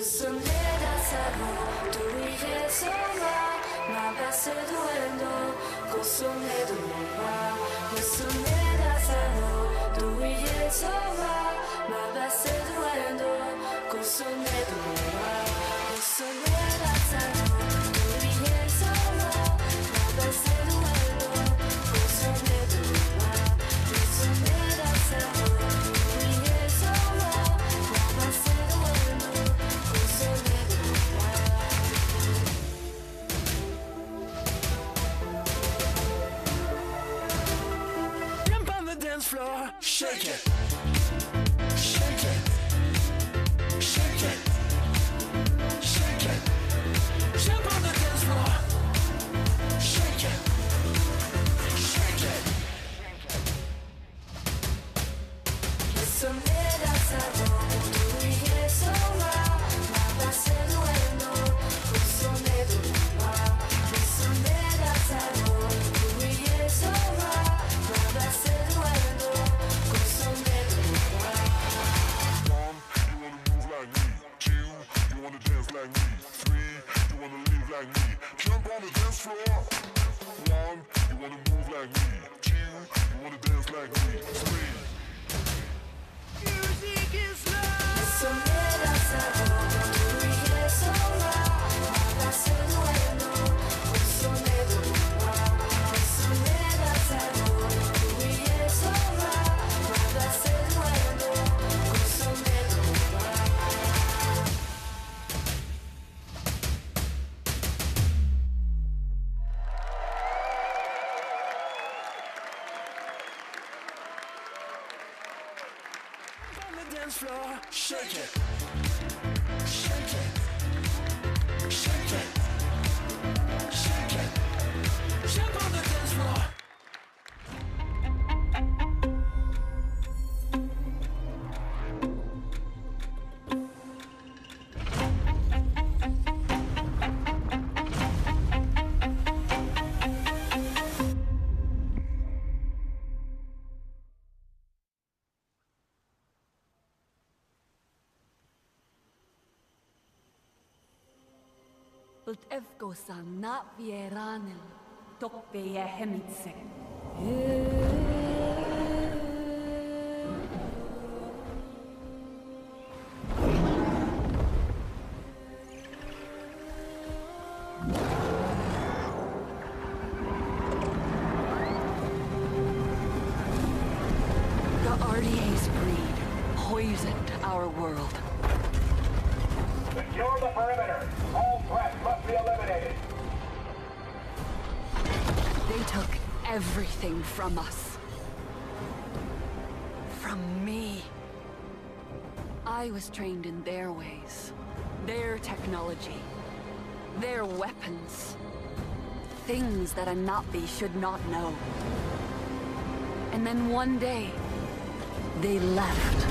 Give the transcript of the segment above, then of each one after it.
Soledad salvo, tú y yo sola, ma base duendo, consome de moi. Soledad salvo, tú y yo sola, ma base duendo, consome de moi. Soledad salvo, tú y yo sola, ma base duendo, consome de moi. Soledad salvo, tú y yo sola, ma base duendo. Jump on the dance floor, shake it, shake it, shake it, shake it. Jump on the dance floor, shake it, shake it. Soledad salvo, tú y yo sola, ma base duendo, consome de moi. Soledad salvo, tú y yo sola, ma base duendo, consome de moi. One, you wanna move like me. Two, you wanna dance like me. Three, you wanna live like me. Jump on the dance floor. One, you wanna move like me. Two, you wanna dance like me. Three. Music is love. Soledad salvo, tú y yo sola, ma base duendo, consome de moi. Soledad salvo, tú y yo sola, ma base duendo, consome de moi. On the dance floor, shake it, shake it, shake it, shake it. Jump on the dance floor. Ult efgo sa na vieranel, toppe je hemitse. The RDA's breed poisoned our world. Secure the perimeter. All threats must be eliminated. They took everything from us. From me. I was trained in their ways, their technology, their weapons. Things that a Navi should not know. And then one day, they left.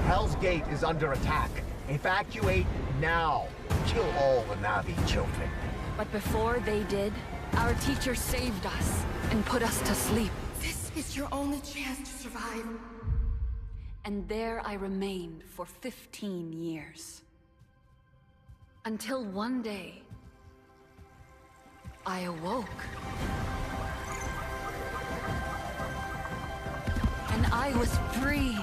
Hell's Gate is under attack. Evacuate now. Kill all the Navi children. But before they did, our teacher saved us and put us to sleep. This is your only chance to survive. And there I remained for 15 years. Until one day, I awoke. And I was free.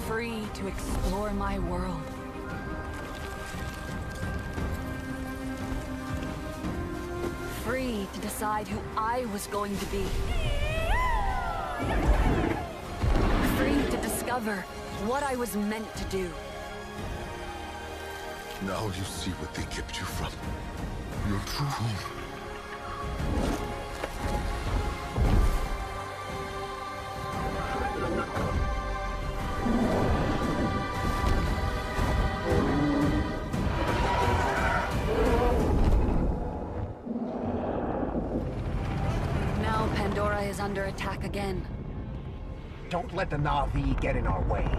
Free to explore my world. Free to decide who I was going to be. Free to discover what I was meant to do. Now you see what they kept you from. Your true home. Now Pandora is under attack again. Don't let the Navi get in our way.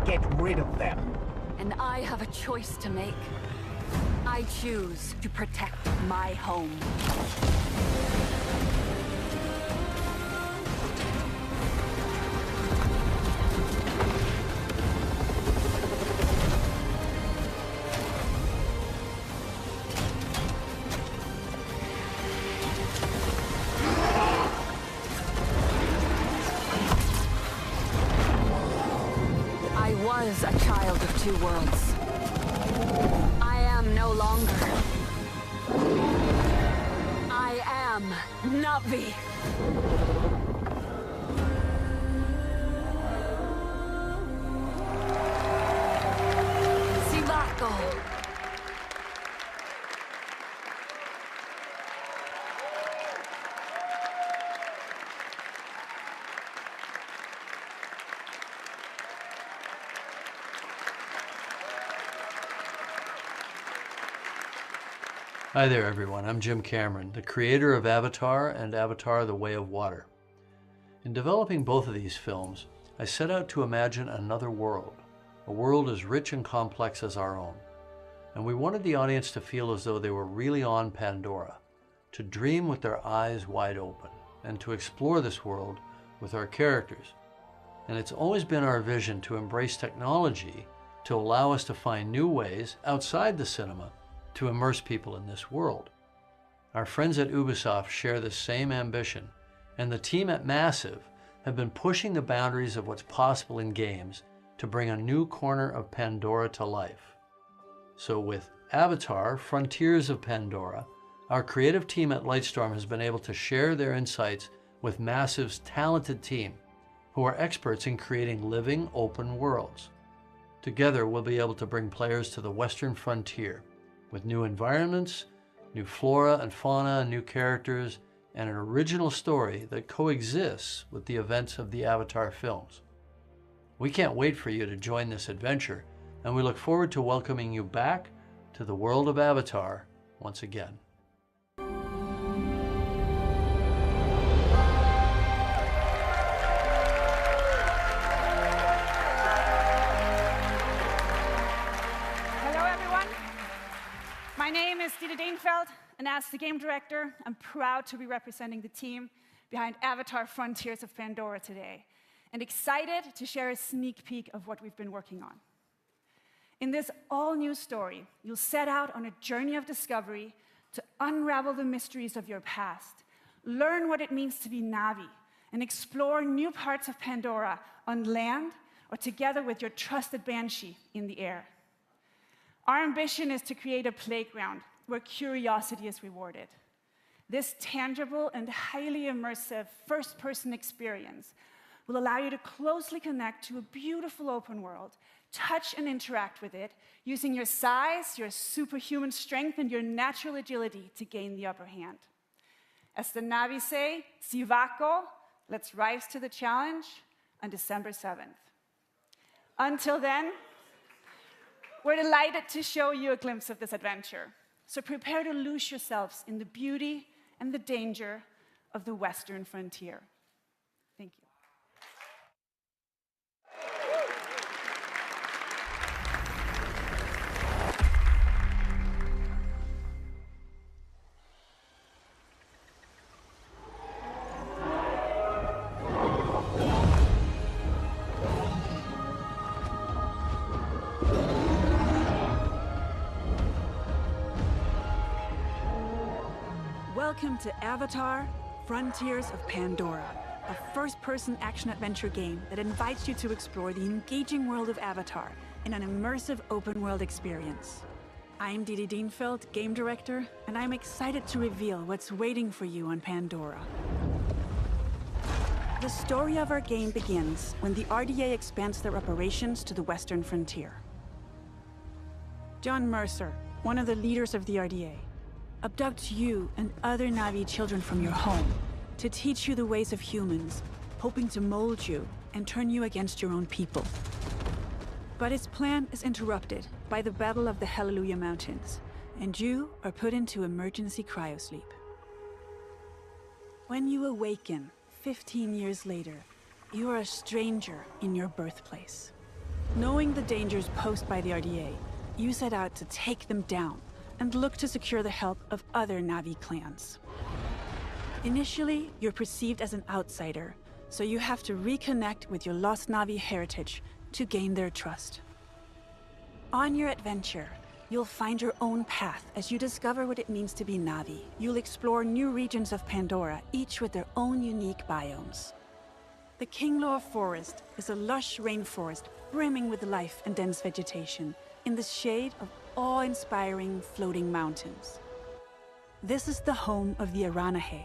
Get rid of them. And I have a choice to make. I choose to protect my home. was a child of two worlds. I am no longer. I am Navi. Sivako. Hi there everyone, I'm Jim Cameron, the creator of Avatar and Avatar: The Way of Water. In developing both of these films, I set out to imagine another world, a world as rich and complex as our own. And we wanted the audience to feel as though they were really on Pandora, to dream with their eyes wide open, and to explore this world with our characters. And it's always been our vision to embrace technology to allow us to find new ways outside the cinema to immerse people in this world. Our friends at Ubisoft share this same ambition, and the team at Massive have been pushing the boundaries of what's possible in games to bring a new corner of Pandora to life. So with Avatar: Frontiers of Pandora, our creative team at Lightstorm has been able to share their insights with Massive's talented team, who are experts in creating living, open worlds. Together, we'll be able to bring players to the Western frontier, with new environments, new flora and fauna, new characters, and an original story that coexists with the events of the Avatar films. We can't wait for you to join this adventure, and we look forward to welcoming you back to the world of Avatar once again. My name is Dieter Deenfeld, and as the game director, I'm proud to be representing the team behind Avatar: Frontiers of Pandora today, and excited to share a sneak peek of what we've been working on. In this all-new story, you'll set out on a journey of discovery to unravel the mysteries of your past, learn what it means to be Navi, and explore new parts of Pandora on land or together with your trusted Banshee in the air. Our ambition is to create a playground where curiosity is rewarded. This tangible and highly immersive first-person experience will allow you to closely connect to a beautiful open world, touch and interact with it, using your size, your superhuman strength, and your natural agility to gain the upper hand. As the Navi say, Sivako, let's rise to the challenge on December 7th. Until then, we're delighted to show you a glimpse of this adventure. So prepare to lose yourselves in the beauty and the danger of the Western frontier. Thank you. Welcome to Avatar: Frontiers of Pandora, a first-person action-adventure game that invites you to explore the engaging world of Avatar in an immersive open-world experience. I'm Dieter Deenfeld, game director, and I'm excited to reveal what's waiting for you on Pandora. The story of our game begins when the RDA expands their operations to the Western frontier. John Mercer, one of the leaders of the RDA, abducts you and other Navi children from your home to teach you the ways of humans, hoping to mold you and turn you against your own people. But his plan is interrupted by the Battle of the Hallelujah Mountains, and you are put into emergency cryosleep. When you awaken 15 years later, you are a stranger in your birthplace. Knowing the dangers posed by the RDA, you set out to take them down and look to secure the help of other Navi clans. Initially, you're perceived as an outsider, so you have to reconnect with your lost Navi heritage to gain their trust. On your adventure, you'll find your own path as you discover what it means to be Navi. You'll explore new regions of Pandora, each with their own unique biomes. The Kinglor Forest is a lush rainforest brimming with life and dense vegetation in the shade of awe-inspiring floating mountains. This is the home of the Aranahe,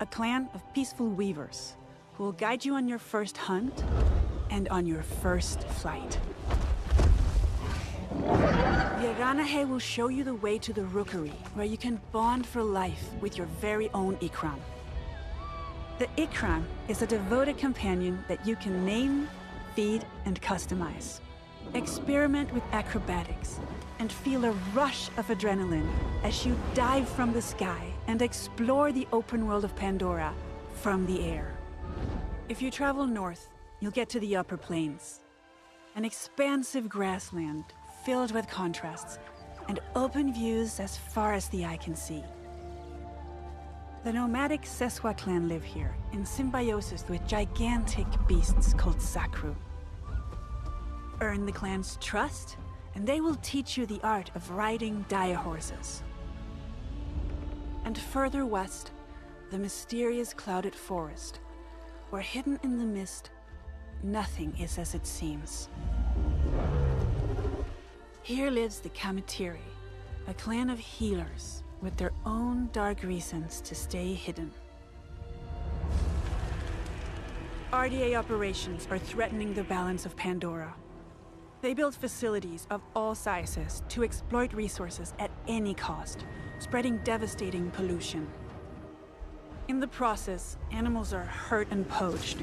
a clan of peaceful weavers who will guide you on your first hunt and on your first flight. The Aranahe will show you the way to the rookery, where you can bond for life with your very own Ikram. The Ikram is a devoted companion that you can name, feed, and customize. Experiment with acrobatics and feel a rush of adrenaline as you dive from the sky and explore the open world of Pandora from the air. If you travel north, you'll get to the upper plains, an expansive grassland filled with contrasts and open views as far as the eye can see. The nomadic Seswa clan live here in symbiosis with gigantic beasts called Sakru. Earn the clan's trust, and they will teach you the art of riding dire horses. And further west, the mysterious clouded forest, where hidden in the mist, nothing is as it seems. Here lives the Kamatiri, a clan of healers with their own dark reasons to stay hidden. RDA operations are threatening the balance of Pandora. They build facilities of all sizes to exploit resources at any cost, spreading devastating pollution. In the process, animals are hurt and poached.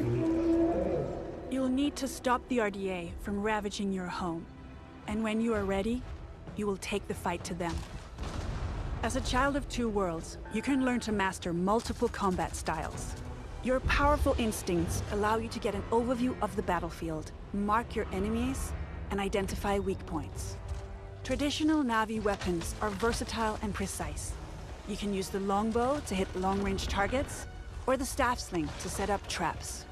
You'll need to stop the RDA from ravaging your home, and when you are ready, you will take the fight to them. As a child of two worlds, you can learn to master multiple combat styles. Your powerful instincts allow you to get an overview of the battlefield, mark your enemies, and identify weak points. Traditional Na'vi weapons are versatile and precise. You can use the longbow to hit long-range targets, or the staff sling to set up traps.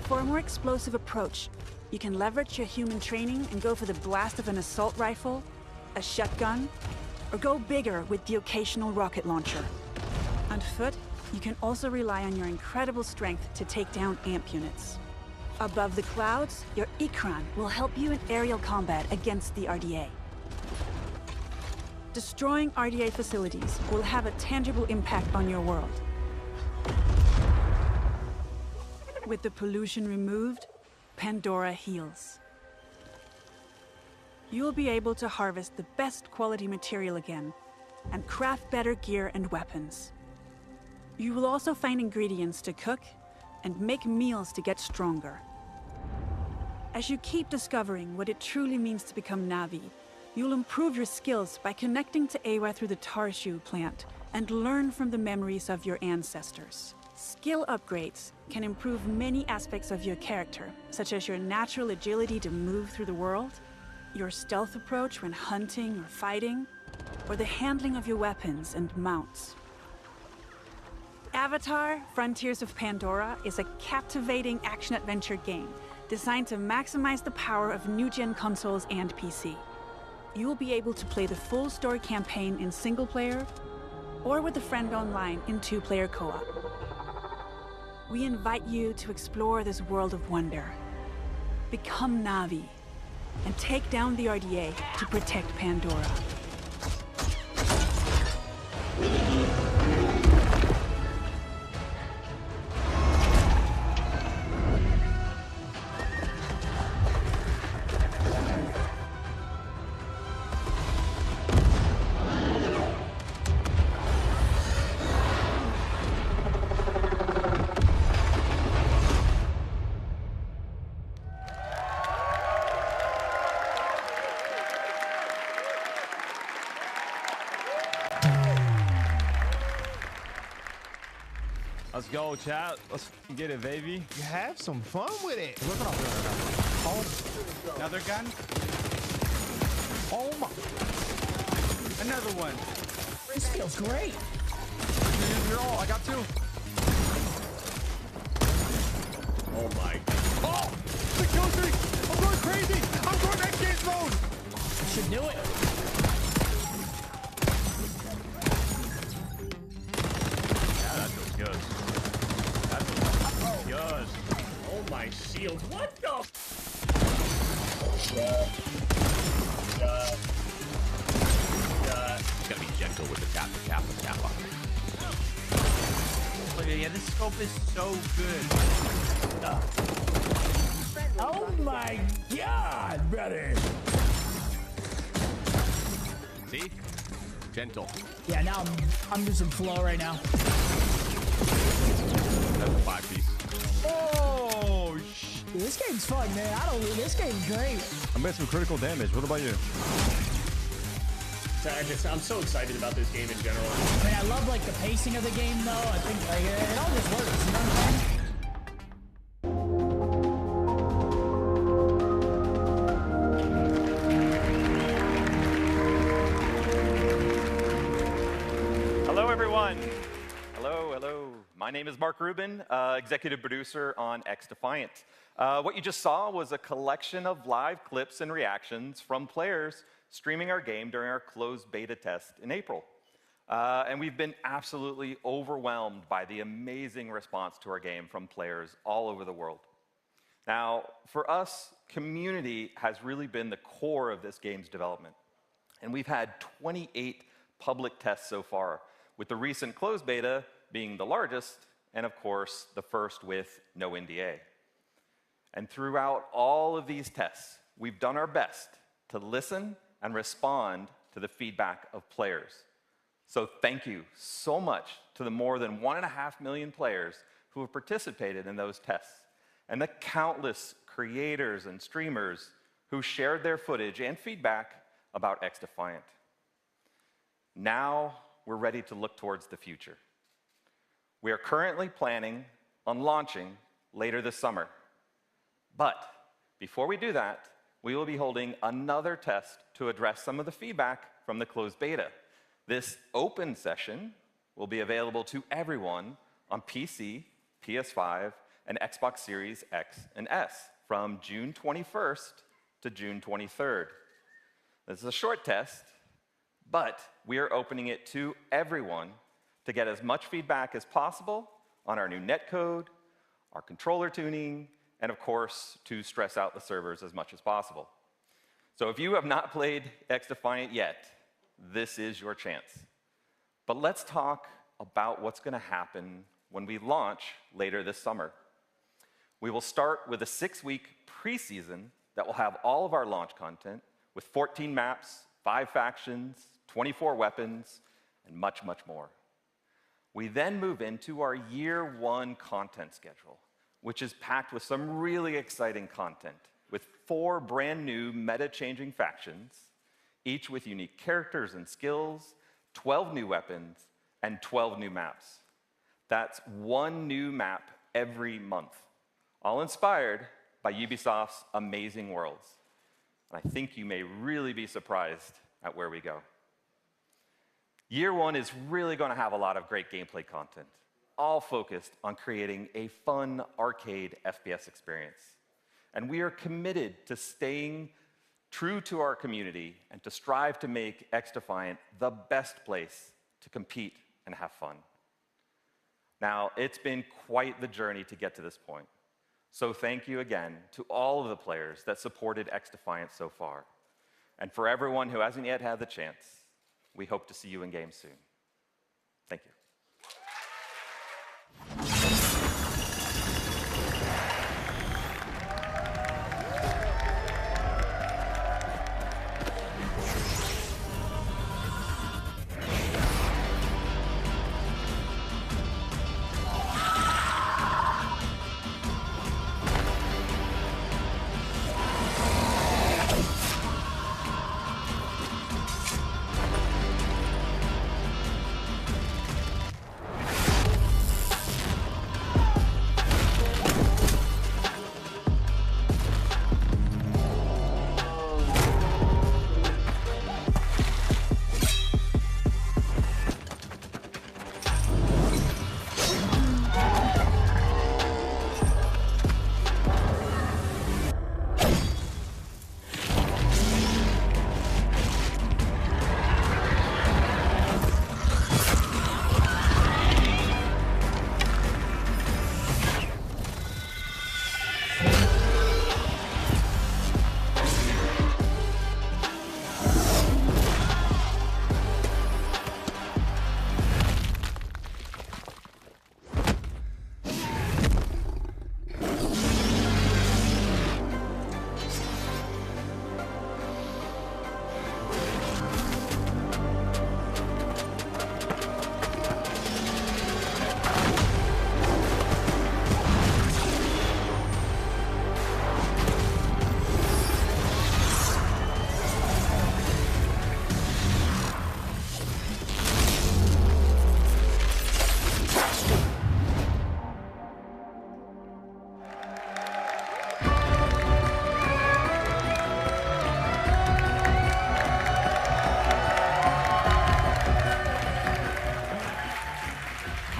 For a more explosive approach, you can leverage your human training and go for the blast of an assault rifle, a shotgun, or go bigger with the occasional rocket launcher. On foot, you can also rely on your incredible strength to take down AMP units. Above the clouds, your Ikran will help you in aerial combat against the RDA. Destroying RDA facilities will have a tangible impact on your world. With the pollution removed, Pandora heals. You'll be able to harvest the best quality material again and craft better gear and weapons. You will also find ingredients to cook and make meals to get stronger. As you keep discovering what it truly means to become Na'vi, you'll improve your skills by connecting to Awa through the Tarshu plant and learn from the memories of your ancestors. Skill upgrades can improve many aspects of your character, such as your natural agility to move through the world, your stealth approach when hunting or fighting, or the handling of your weapons and mounts. Avatar: Frontiers of Pandora is a captivating action-adventure game designed to maximize the power of new-gen consoles and PC. You will be able to play the full story campaign in single-player, or with a friend online in two-player co-op. We invite you to explore this world of wonder. Become Na'vi, and take down the RDA to protect Pandora. Let's go, chat. Let's get it, baby. You have some fun with it. Another gun? Oh my. Another one. This feels great. You're all. I got two. Oh my. Oh! The kill streak! I'm going crazy! I'm going X-Games mode! Should do it. Yeah, that feels good. That feels good. Oh my shield. What the? Yeah, this scope is so good. Oh my god, brother! See? Gentle. Yeah, now I'm using flow right now. That's a 5-piece. Oh, shit. Dude, this game's fun, man. This game's great. I made some critical damage. What about you? I'm so excited about this game in general. I mean, I love like the pacing of the game, though. I think like it all just works. You know what I'm saying? Hello, everyone. Hello. My name is Mark Rubin, executive producer on XDefiant. What you just saw was a collection of live clips and reactions from players streaming our game during our closed beta test in April. And we've been absolutely overwhelmed by the amazing response to our game from players all over the world. Now, for us, community has really been the core of this game's development. And we've had 28 public tests so far, with the recent closed beta being the largest, and of course, the first with no NDA. And throughout all of these tests, we've done our best to listen and respond to the feedback of players. So thank you so much to the more than 1.5 million players who have participated in those tests, and the countless creators and streamers who shared their footage and feedback about XDefiant. Now we're ready to look towards the future. We are currently planning on launching later this summer. But before we do that, we will be holding another test to address some of the feedback from the closed beta. This open session will be available to everyone on PC, PS5, and Xbox Series X and S from June 21st to June 23rd. This is a short test, but we are opening it to everyone to get as much feedback as possible on our new netcode, our controller tuning, and of course, to stress out the servers as much as possible. So if you have not played XDefiant yet, this is your chance. But let's talk about what's going to happen when we launch later this summer. We will start with a 6-week preseason that will have all of our launch content with 14 maps, 5 factions, 24 weapons, and much, much more. We then move into our year 1 content schedule, which is packed with some really exciting content, with 4 brand new meta-changing factions, each with unique characters and skills, 12 new weapons, and 12 new maps. That's 1 new map every month, all inspired by Ubisoft's amazing worlds. And I think you may really be surprised at where we go. Year 1 is really going to have a lot of great gameplay content, all focused on creating a fun arcade FPS experience. And we are committed to staying true to our community and to strive to make XDefiant the best place to compete and have fun. Now, it's been quite the journey to get to this point. So thank you again to all of the players that supported XDefiant so far. And for everyone who hasn't yet had the chance, we hope to see you in game soon. Thank you.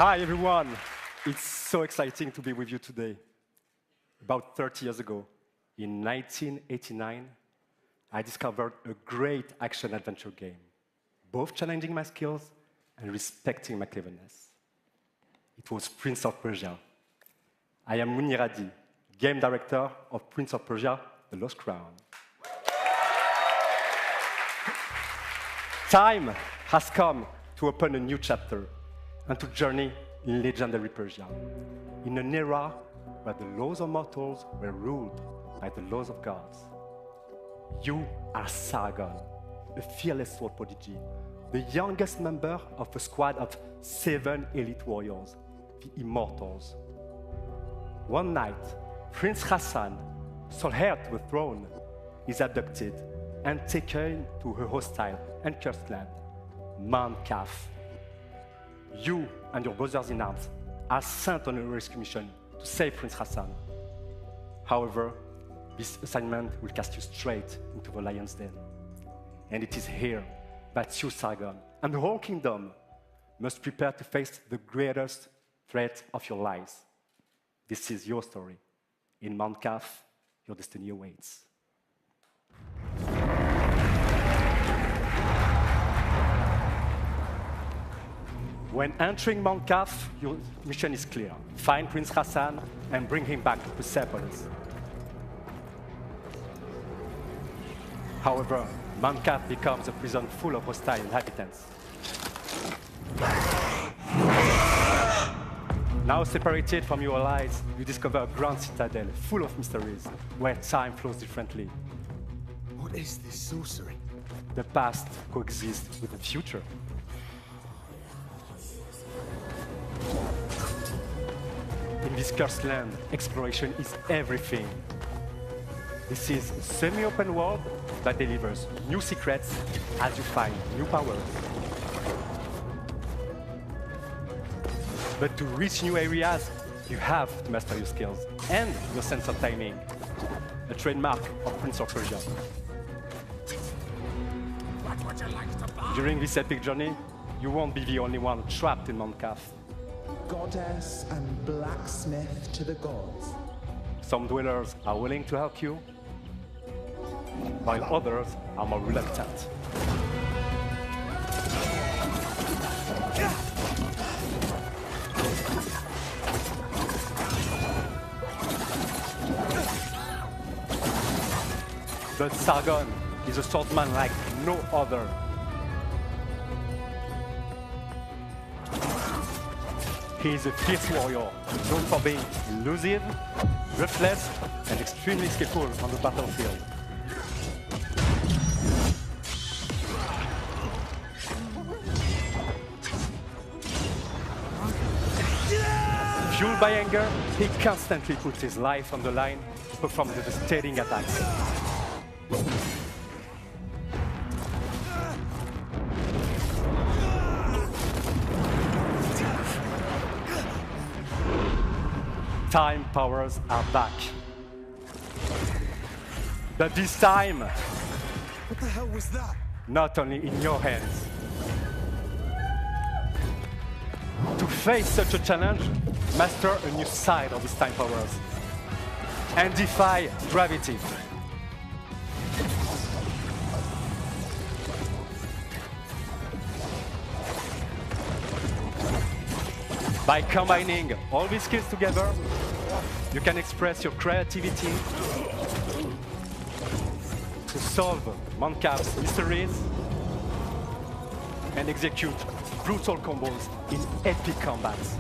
Hi, everyone. It's so exciting to be with you today. About 30 years ago, in 1989, I discovered a great action-adventure game, both challenging my skills and respecting my cleverness. It was Prince of Persia. I am Muniradi, game director of Prince of Persia, The Lost Crown. Time has come to open a new chapter and to journey in legendary Persia, in an era where the laws of mortals were ruled by the laws of gods. You are Sargon, a fearless sword prodigy, the youngest member of a squad of 7 elite warriors, the Immortals. One night, Prince Hassan, sole heir to the throne, is abducted and taken to a hostile and cursed land, Mount Kaf. You and your brothers in arms are sent on a rescue mission to save Prince Hassan. However, this assignment will cast you straight into the lion's den. And it is here that you, Sargon, and the whole kingdom must prepare to face the greatest threat of your lives. This is your story. In Mount Kaf, your destiny awaits. When entering Mount Kaf, your mission is clear. Find Prince Hassan and bring him back to Persepolis. However, Mount Kaf becomes a prison full of hostile inhabitants. Now separated from your allies, you discover a grand citadel full of mysteries, where time flows differently. What is this sorcery? The past coexists with the future. In this cursed land, exploration is everything. This is a semi-open world that delivers new secrets as you find new powers. But to reach new areas, you have to master your skills and your sense of timing, a trademark of Prince of Persia. During this epic journey, you won't be the only one trapped in Mount Kaf. Goddess and blacksmith to the gods. Some dwellers are willing to help you, while others are more reluctant. But Sargon is a swordsman like no other. He is a fierce warrior, known for being elusive, ruthless, and extremely skillful on the battlefield. Fueled by anger, he constantly puts his life on the line to perform devastating attacks. Time powers are back. But this time, What the hell was that? not only in your hands. To face such a challenge, master a new side of his time powers and defy gravity. By combining all these skills together, you can express your creativity to solve Mount Kaf's mysteries and execute brutal combos in epic combats.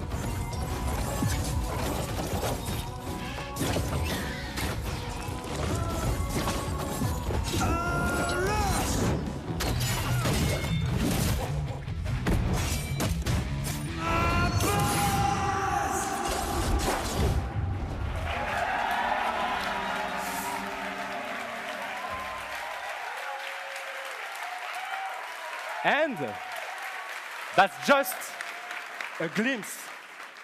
And that's just a glimpse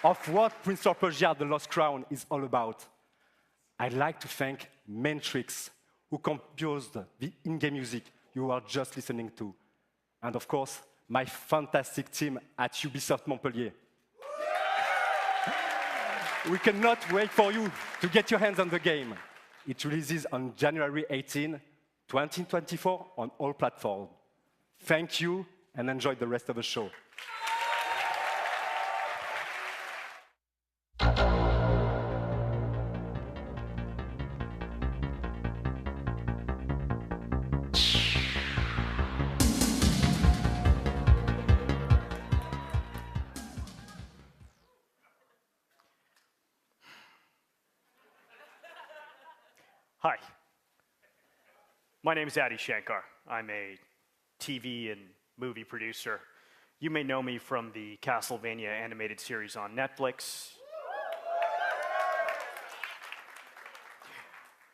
of what Prince of Persia, The Lost Crown is all about. I'd like to thank Matrix, who composed the in-game music you are just listening to. And of course, my fantastic team at Ubisoft Montpellier. We cannot wait for you to get your hands on the game. It releases on January 18, 2024 on all platforms. Thank you and enjoy the rest of the show. Hi, my name is Adi Shankar. I'm a TV and movie producer. You may know me from the Castlevania animated series on Netflix,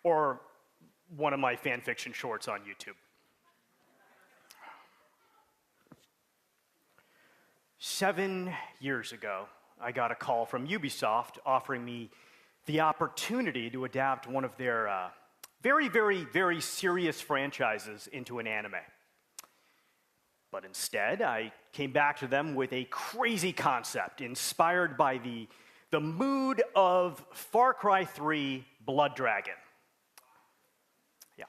or one of my fan fiction shorts on YouTube. 7 years ago, I got a call from Ubisoft offering me the opportunity to adapt one of their very, very, very serious franchises into an anime. But instead, I came back to them with a crazy concept inspired by the mood of Far Cry 3 Blood Dragon. Yeah.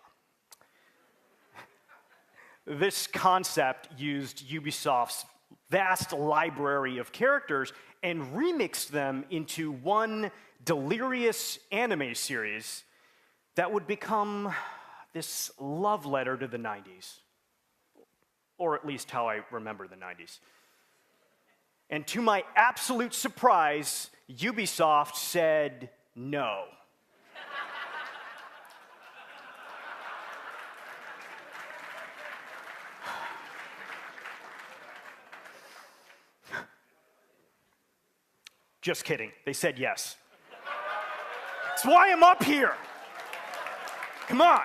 This concept used Ubisoft's vast library of characters and remixed them into one delirious anime series that would become this love letter to the 90s. Or at least how I remember the 90s. And to my absolute surprise, Ubisoft said no. Just kidding. They said yes. That's why I'm up here. Come on.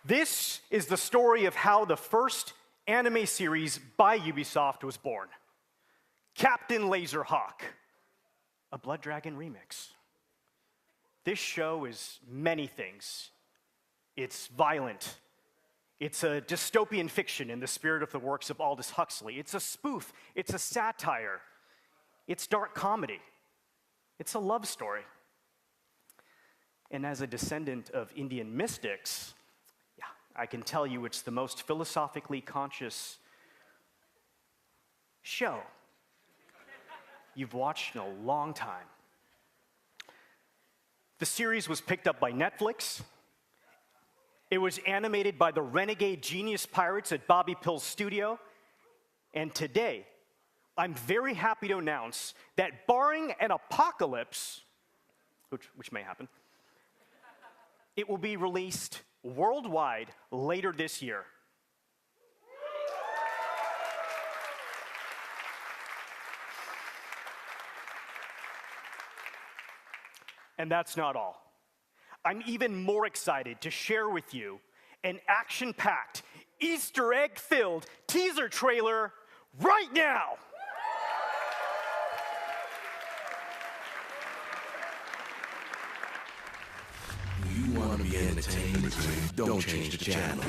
This is the story of how the first anime series by Ubisoft was born. Captain Laserhawk, a Blood Dragon remix. This show is many things. It's violent. It's a dystopian fiction in the spirit of the works of Aldous Huxley. It's a spoof. It's a satire. It's dark comedy. It's a love story. And as a descendant of Indian mystics, I can tell you it's the most philosophically conscious show you've watched in a long time. The series was picked up by Netflix. It was animated by the renegade genius pirates at Bobby Pill's studio. And today, I'm very happy to announce that barring an apocalypse, which may happen, it will be released worldwide later this year. And that's not all. I'm even more excited to share with you an action-packed, Easter egg-filled teaser trailer right now. You want to be entertained? Don't change the channel.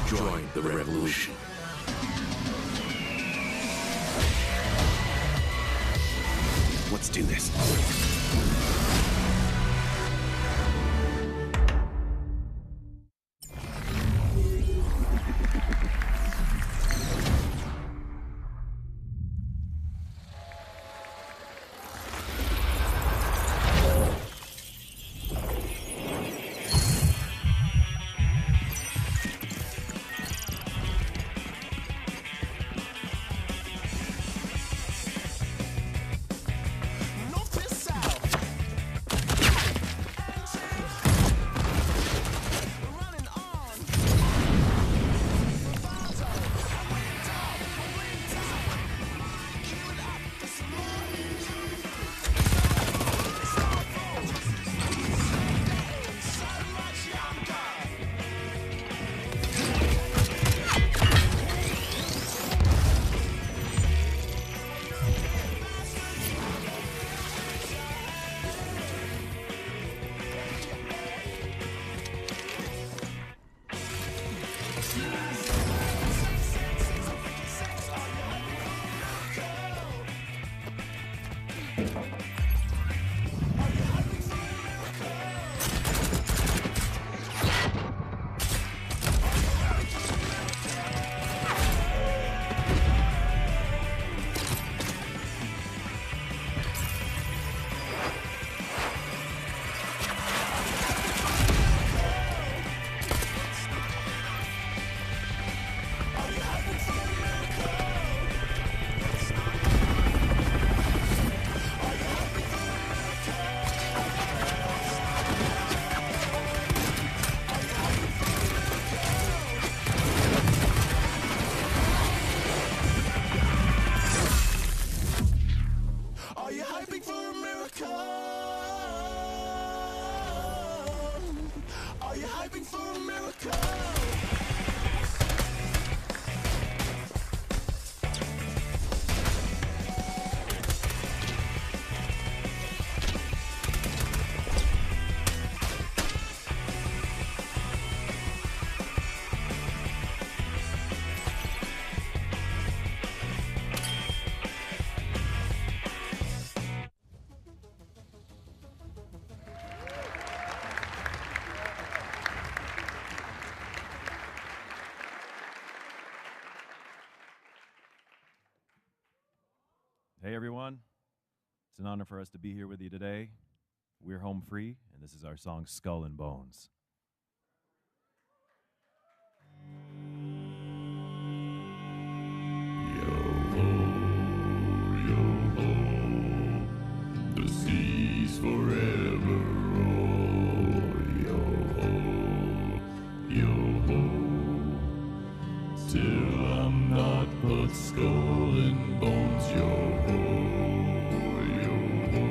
Join the revolution. Let's do this. Are you hyping for a miracle? Are you hyping for a miracle? Hey everyone, it's an honor for us to be here with you today. We're home free, and this is our song Skull and Bones. The seas forever roll, yo-ho, yo-ho, till I'm not but skull and bones, yo-ho, yo-ho.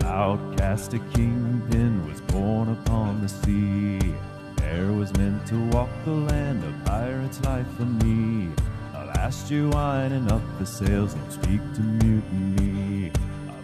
Outcast a kingpin was born upon the sea. There was meant to walk the land, a pirate's life for me. Alas, you winding up the sails, don't speak to mutiny.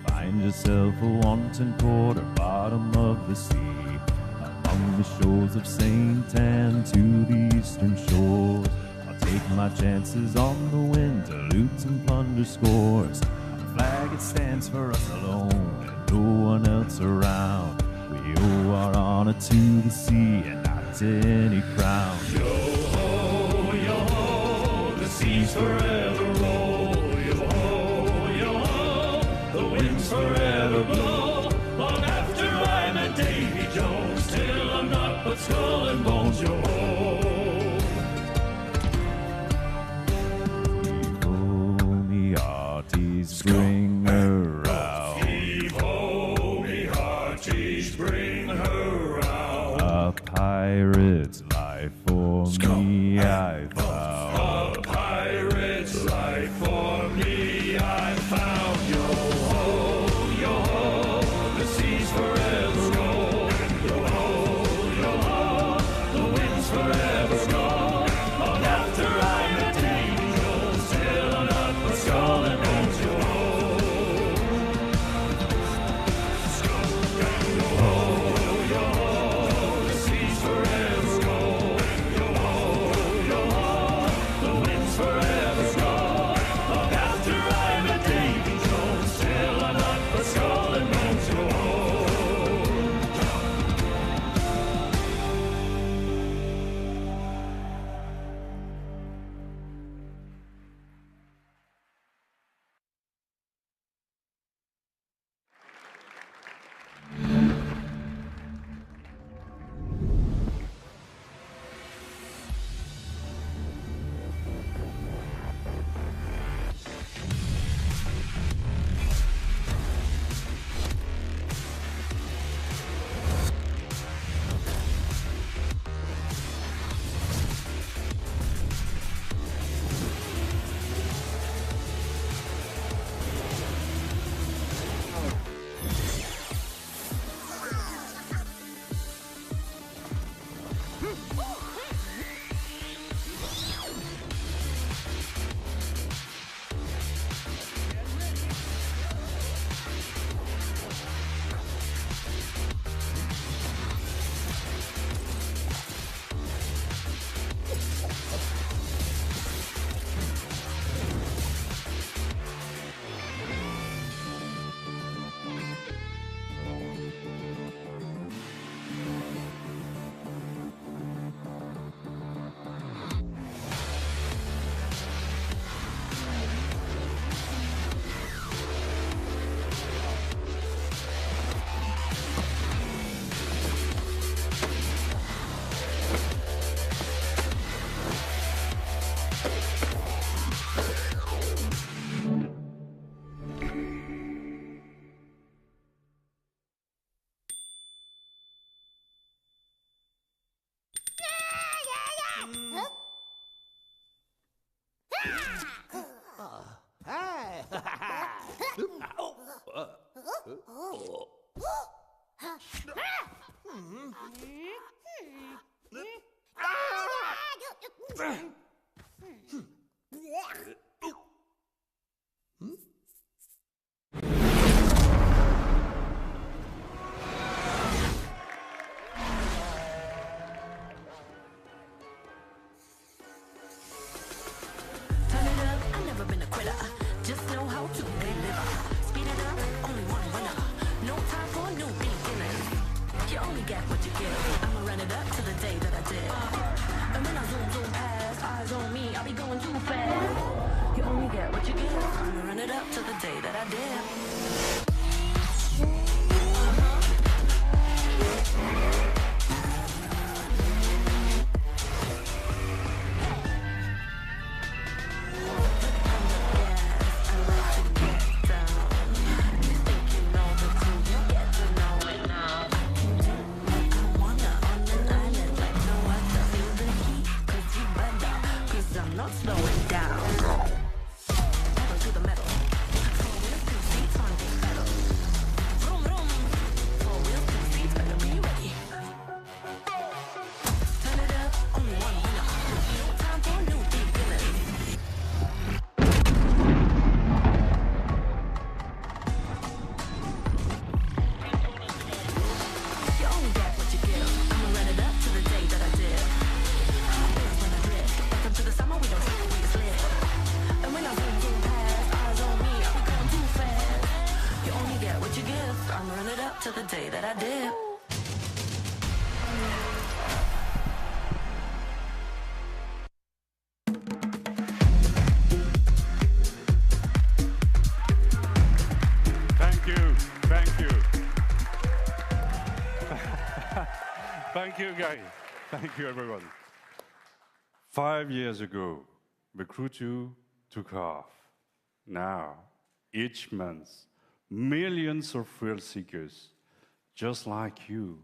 Find yourself a wanton port or bottom of the sea. Among the shores of St. Anne to the eastern shores, I'll take my chances on the wind to loot and plunder scores. Our flag, it stands for us alone, no one else around. We owe our honor to the sea and not to any crown. Yo-ho, yo-ho, the seas forever roll. Yo-ho, yo-ho, the winds forever blow. Long after I met Davy Jones, till I'm not but skull and bones. Yo-ho. Oh, me hearties, bring her out. Heave-ho, me hearties, bring her out. A pirate's life for me I found. A pirate's life for me I found. Yo-ho, yo-ho, the seas forever roll. Yo-ho, yo-ho, the winds forever blow. Long after I met Davy Jones, till I'm not but skull and bones. Yo-ho, yo-ho, yo-ho, the seas forever roll. Yo-ho, Turn it up, I've never been a quitter. Just know how to deliver. Speed it up, only one winner. No time for new beginners. You only get what you give. I'ma run it up to the day that I did. And when I zoom past, eyes on me, I'll be going too fast. You only get what you give. I'ma run it up to the day that I did. Not slowing down. Pedal to the metal. 4 wheels, 2 seats, on the pedal. Vroom, vroom. 4 wheels, 2 seats, better be ready. Turn it up, only one winner. No time for new beginners. You only get what you give. I'ma run it up to the day that I did. When I drift, welcome to the summer, we don't sleep, we just live. And when I zoom past, eyes on me, I'll be going too fast. You only get what you give. I'ma run it up to the day that I did. Thank you. Thank you. Thank you, guys. Thank you, everyone. 5 years ago, the Crew 2 took off. Now, each month, millions of thrill seekers, just like you,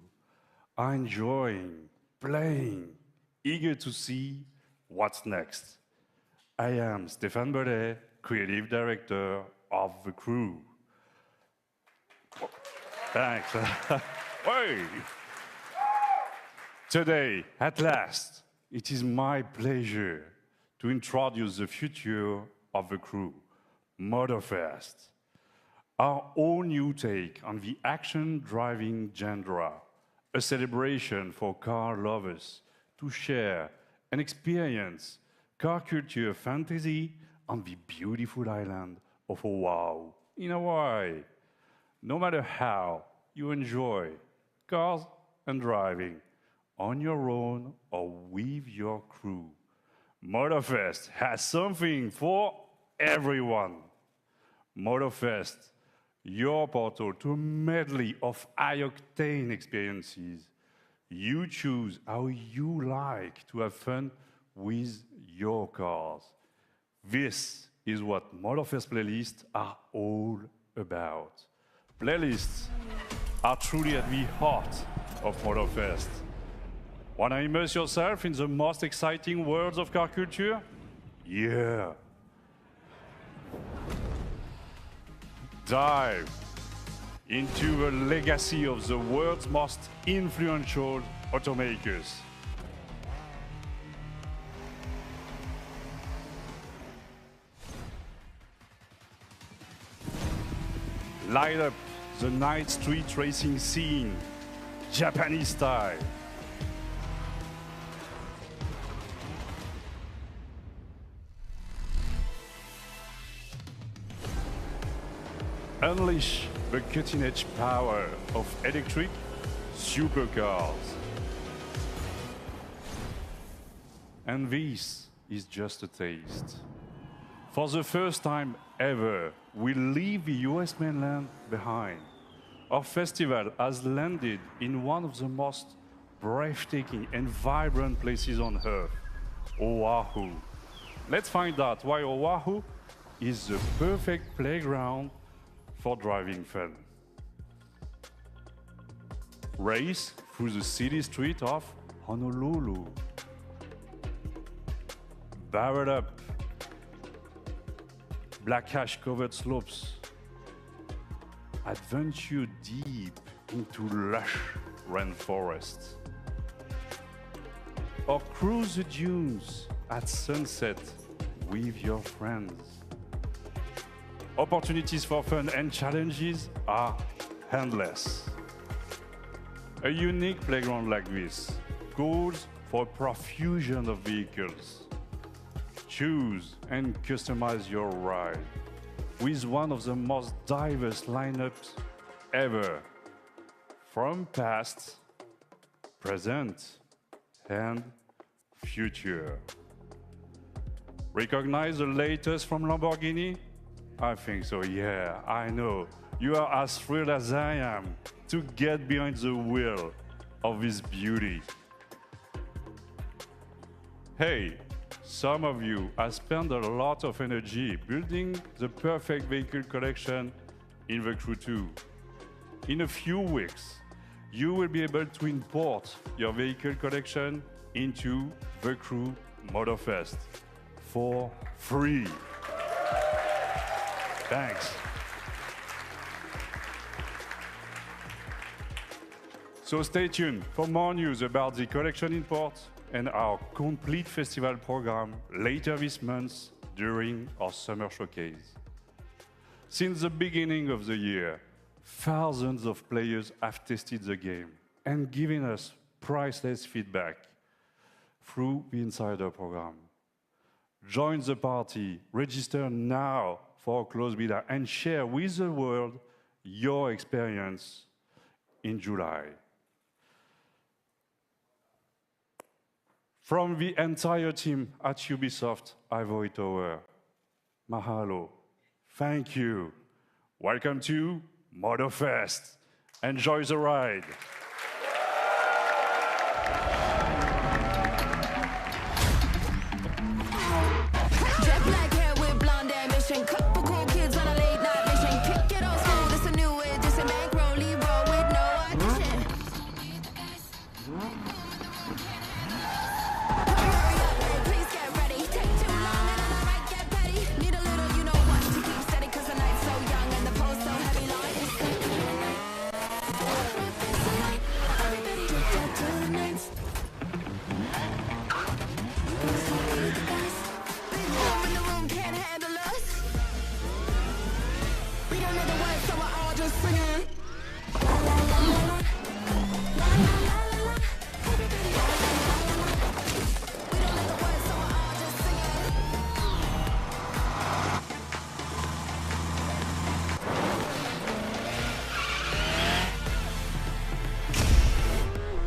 are enjoying, playing, eager to see what's next. I am Stéphane Bellet, Creative Director of the Crew. Thanks. Hey. Today, at last, it is my pleasure to introduce the future of the Crew, Motorfest, our own new take on the action-driving genre, a celebration for car lovers to share and experience car culture fantasy on the beautiful island of Oahu in Hawaii. No matter how you enjoy cars and driving, on your own or with your crew, Motorfest has something for everyone. Motorfest, your portal to a medley of high-octane experiences. You choose how you like to have fun with your cars. This is what Motorfest playlists are all about. Playlists are truly at the heart of Motorfest. Wanna immerse yourself in the most exciting worlds of car culture? Yeah. Dive into the legacy of the world's most influential automakers. Light up the night street racing scene, Japanese style. Unleash the cutting-edge power of electric supercars. And this is just a taste. For the first time ever, we leave the US mainland behind. Our festival has landed in one of the most breathtaking and vibrant places on Earth, Oahu. Let's find out why Oahu is the perfect playground for driving fun. Race through the city street of Honolulu. Barrel up black ash covered slopes adventure deep into lush rainforests, or cruise the dunes at sunset with your friends. Opportunities for fun and challenges are endless. A unique playground like this calls for a profusion of vehicles. Choose and customize your ride with one of the most diverse lineups ever, from past, present, and future. Recognize the latest from Lamborghini? I think so, yeah, I know. You are as thrilled as I am to get behind the wheel of this beauty. Hey, some of you have spent a lot of energy building the perfect vehicle collection in The Crew 2. In a few weeks, you will be able to import your vehicle collection into The Crew Motorfest for free. Thanks. So stay tuned for more news about the collection import and our complete festival program later this month during our summer showcase. Since the beginning of the year, thousands of players have tested the game and given us priceless feedback through the Insider program. Join the party, register now for a closed beta, and share with the world your experience in July. From the entire team at Ubisoft Ivory Tower, mahalo, thank you. Welcome to Motorfest. Enjoy the ride. Jet black hair with blonde ambition. Couple cool kids on a late night mission. Kick it old school, this a new edition. Bankroll, roll with no audition. Hurry up, hey, please get ready. Take too long and I might get petty. Need a little, you know what, to keep steady, cause the night's so young and the post so heavy. Line is so everybody get that to the next. Big room in the room can't handle us. We don't know the words, so we're all just singing. La la la la la. La la la la la. Everybody la la la la la. We don't know the words, so we're all just singing.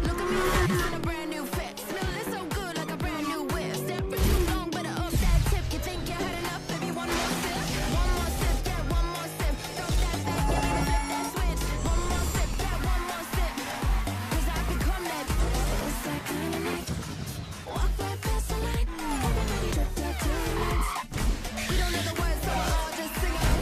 Look at me now in a brand new fit. Smelling so good like a brand new whip. Step for too long, better up that tip. You think you had enough? Baby, one more sip. One more sip, get one more sip. Throw that back, you better flip that switch. One more sip, get one more sip. Cause I become that. It's that kind of night. Walk right past the light. Everybody drip that to the max. We don't know the words, so we're all just singing.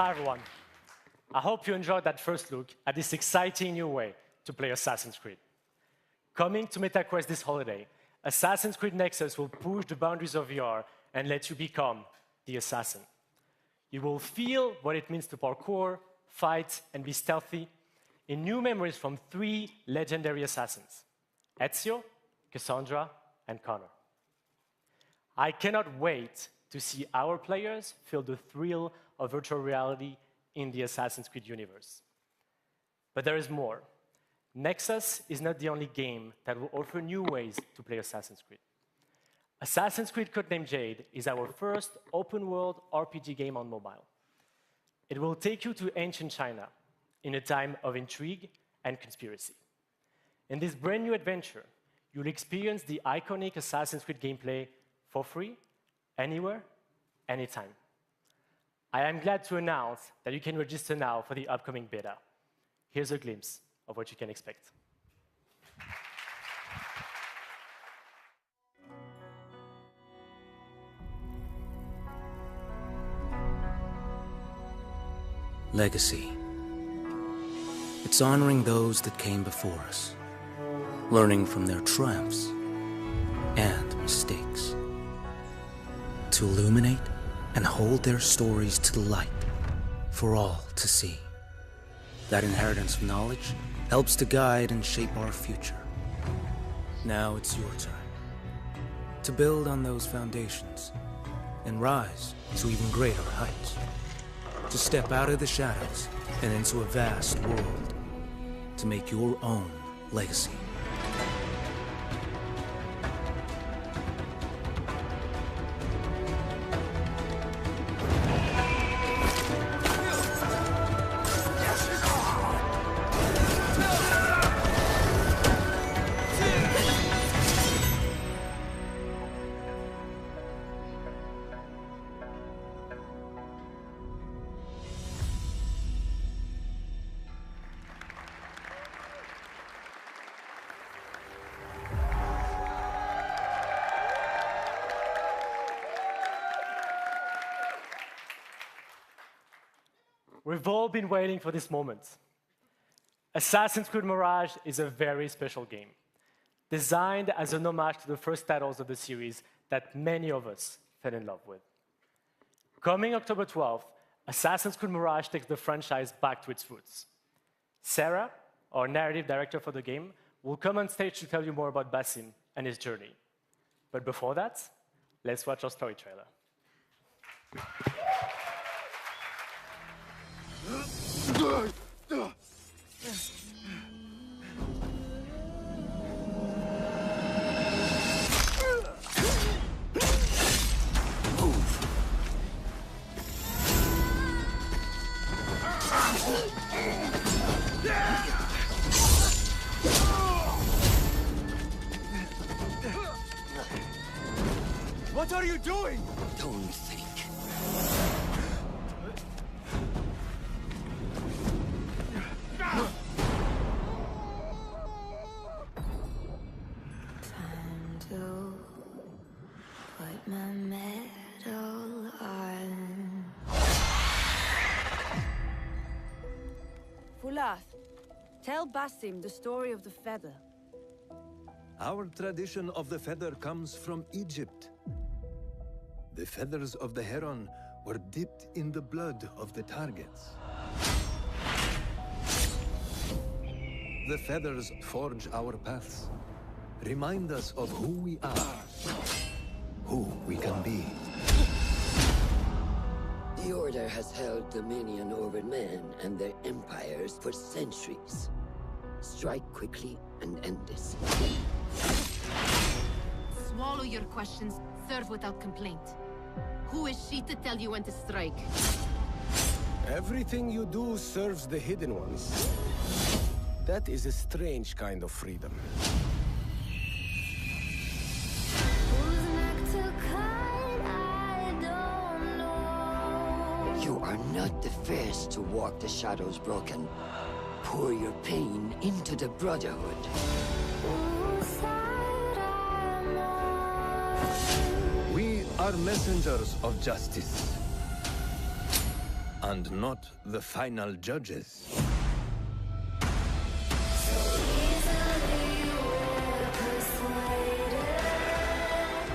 Hi, everyone. I hope you enjoyed that first look at this exciting new way to play Assassin's Creed. Coming to MetaQuest this holiday, Assassin's Creed Nexus will push the boundaries of VR and let you become the assassin. You will feel what it means to parkour, fight, and be stealthy in new memories from 3 legendary assassins, Ezio, Cassandra, and Connor. I cannot wait to see our players feel the thrill of virtual reality in the Assassin's Creed universe. But there is more. Nexus is not the only game that will offer new ways to play Assassin's Creed. Assassin's Creed Codename Jade is our first open-world RPG game on mobile. It will take you to ancient China in a time of intrigue and conspiracy. In this brand new adventure, you'll experience the iconic Assassin's Creed gameplay for free, anywhere, anytime. I am glad to announce that you can register now for the upcoming beta. Here's a glimpse of what you can expect. Legacy. It's honoring those that came before us, learning from their triumphs and mistakes, to illuminate and hold their stories to the light for all to see. That inheritance of knowledge helps to guide and shape our future. Now it's your turn to build on those foundations and rise to even greater heights, to step out of the shadows and into a vast world, to make your own legacy. We've all been waiting for this moment. Assassin's Creed Mirage is a very special game, designed as an homage to the first titles of the series that many of us fell in love with. Coming October 12th, Assassin's Creed Mirage takes the franchise back to its roots. Sarah, our narrative director for the game, will come on stage to tell you more about Basim and his journey. But before that, let's watch our story trailer. What are you doing? Don't think. Time to put my medal on. Fulath, tell Basim the story of the feather. Our tradition of the feather comes from Egypt. The feathers of the heron were dipped in the blood of the targets. The feathers forge our paths, remind us of who we are, who we can be. The Order has held dominion over men and their empires for centuries. Strike quickly and end this. Swallow your questions, serve without complaint. Who is she to tell you when to strike? Everything you do serves the hidden ones. That is a strange kind of freedom. Whose neck to cut, I don't know. You are not the first to walk the shadows broken. Pour your pain into the Brotherhood. Whose side I'm on. We are messengers of justice. and not the final judges.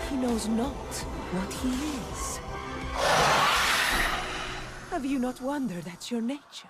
He knows not what he is. Have you not wondered at your nature?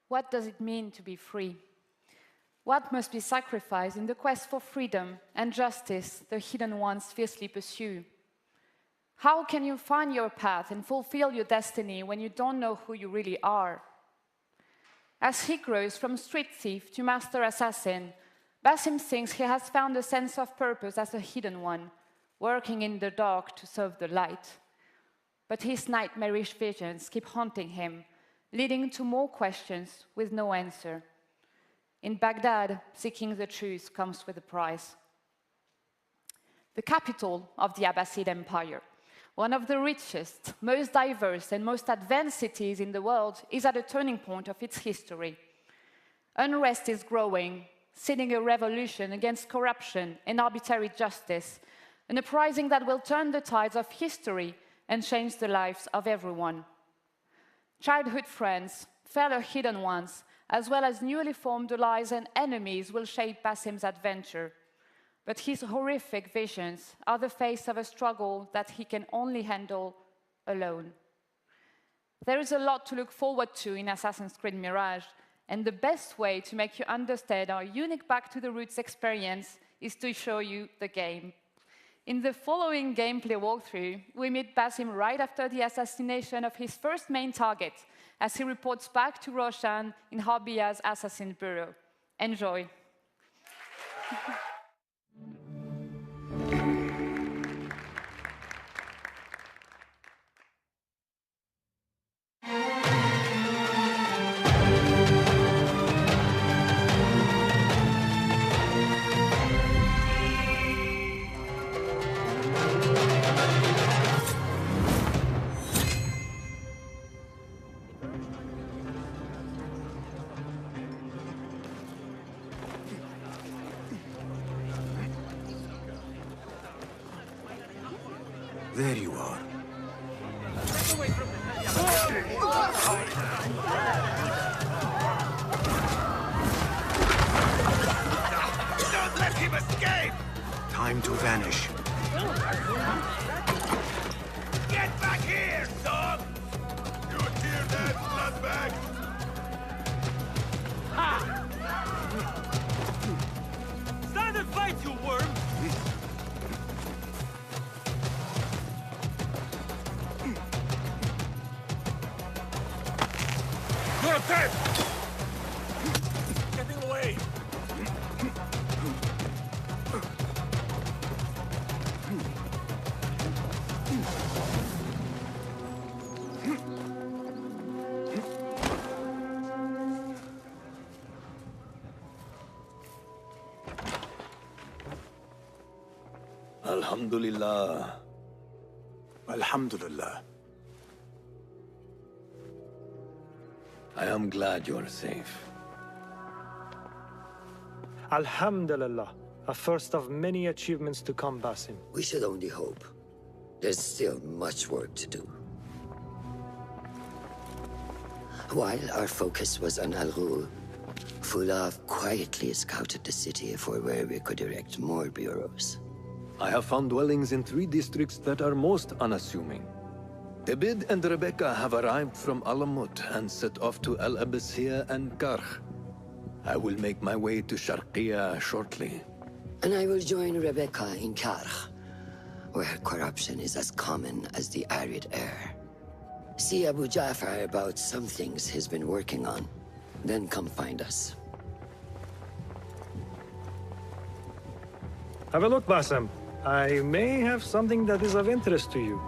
What does it mean to be free? What must be sacrificed in the quest for freedom and justice the hidden ones fiercely pursue? How can you find your path and fulfill your destiny when you don't know who you really are? As he grows from street thief to master assassin, Basim thinks he has found a sense of purpose as a hidden one, working in the dark to serve the light. But his nightmarish visions keep haunting him, leading to more questions with no answer. In Baghdad, seeking the truth comes with a price. The capital of the Abbasid Empire, one of the richest, most diverse, and most advanced cities in the world, is at a turning point of its history. Unrest is growing, seeding a revolution against corruption and arbitrary justice, an uprising that will turn the tides of history and change the lives of everyone. Childhood friends, fellow hidden ones, as well as newly formed allies and enemies will shape Basim's adventure. But his horrific visions are the face of a struggle that he can only handle alone. There is a lot to look forward to in Assassin's Creed Mirage, and the best way to make you understand our unique Back to the Roots experience is to show you the game. In the following gameplay walkthrough, we meet Basim right after the assassination of his first main target, as he reports back to Roshan in Harbiya's assassin bureau. Enjoy. There you are. Don't let him escape! Time to vanish. Get back here, dog! You hear that, bloodbag? Stand and fight, you worm! You're dead! Getting away! Alhamdulillah. Alhamdulillah. I am glad you're safe. Alhamdulillah. A first of many achievements to come, Basim. We should only hope. There's still much work to do. While our focus was on Al Ghul, Fulaf quietly scouted the city for where we could erect more bureaus. I have found dwellings in 3 districts that are most unassuming. Abid and Rebecca have arrived from Alamut and set off to Al Abbasiyah and Karh. I will make my way to Sharqiyah shortly. And I will join Rebecca in Karh, where corruption is as common as the arid air. See Abu Ja'far about some things he's been working on. Then come find us. Have a look, Basim. I may have something that is of interest to you.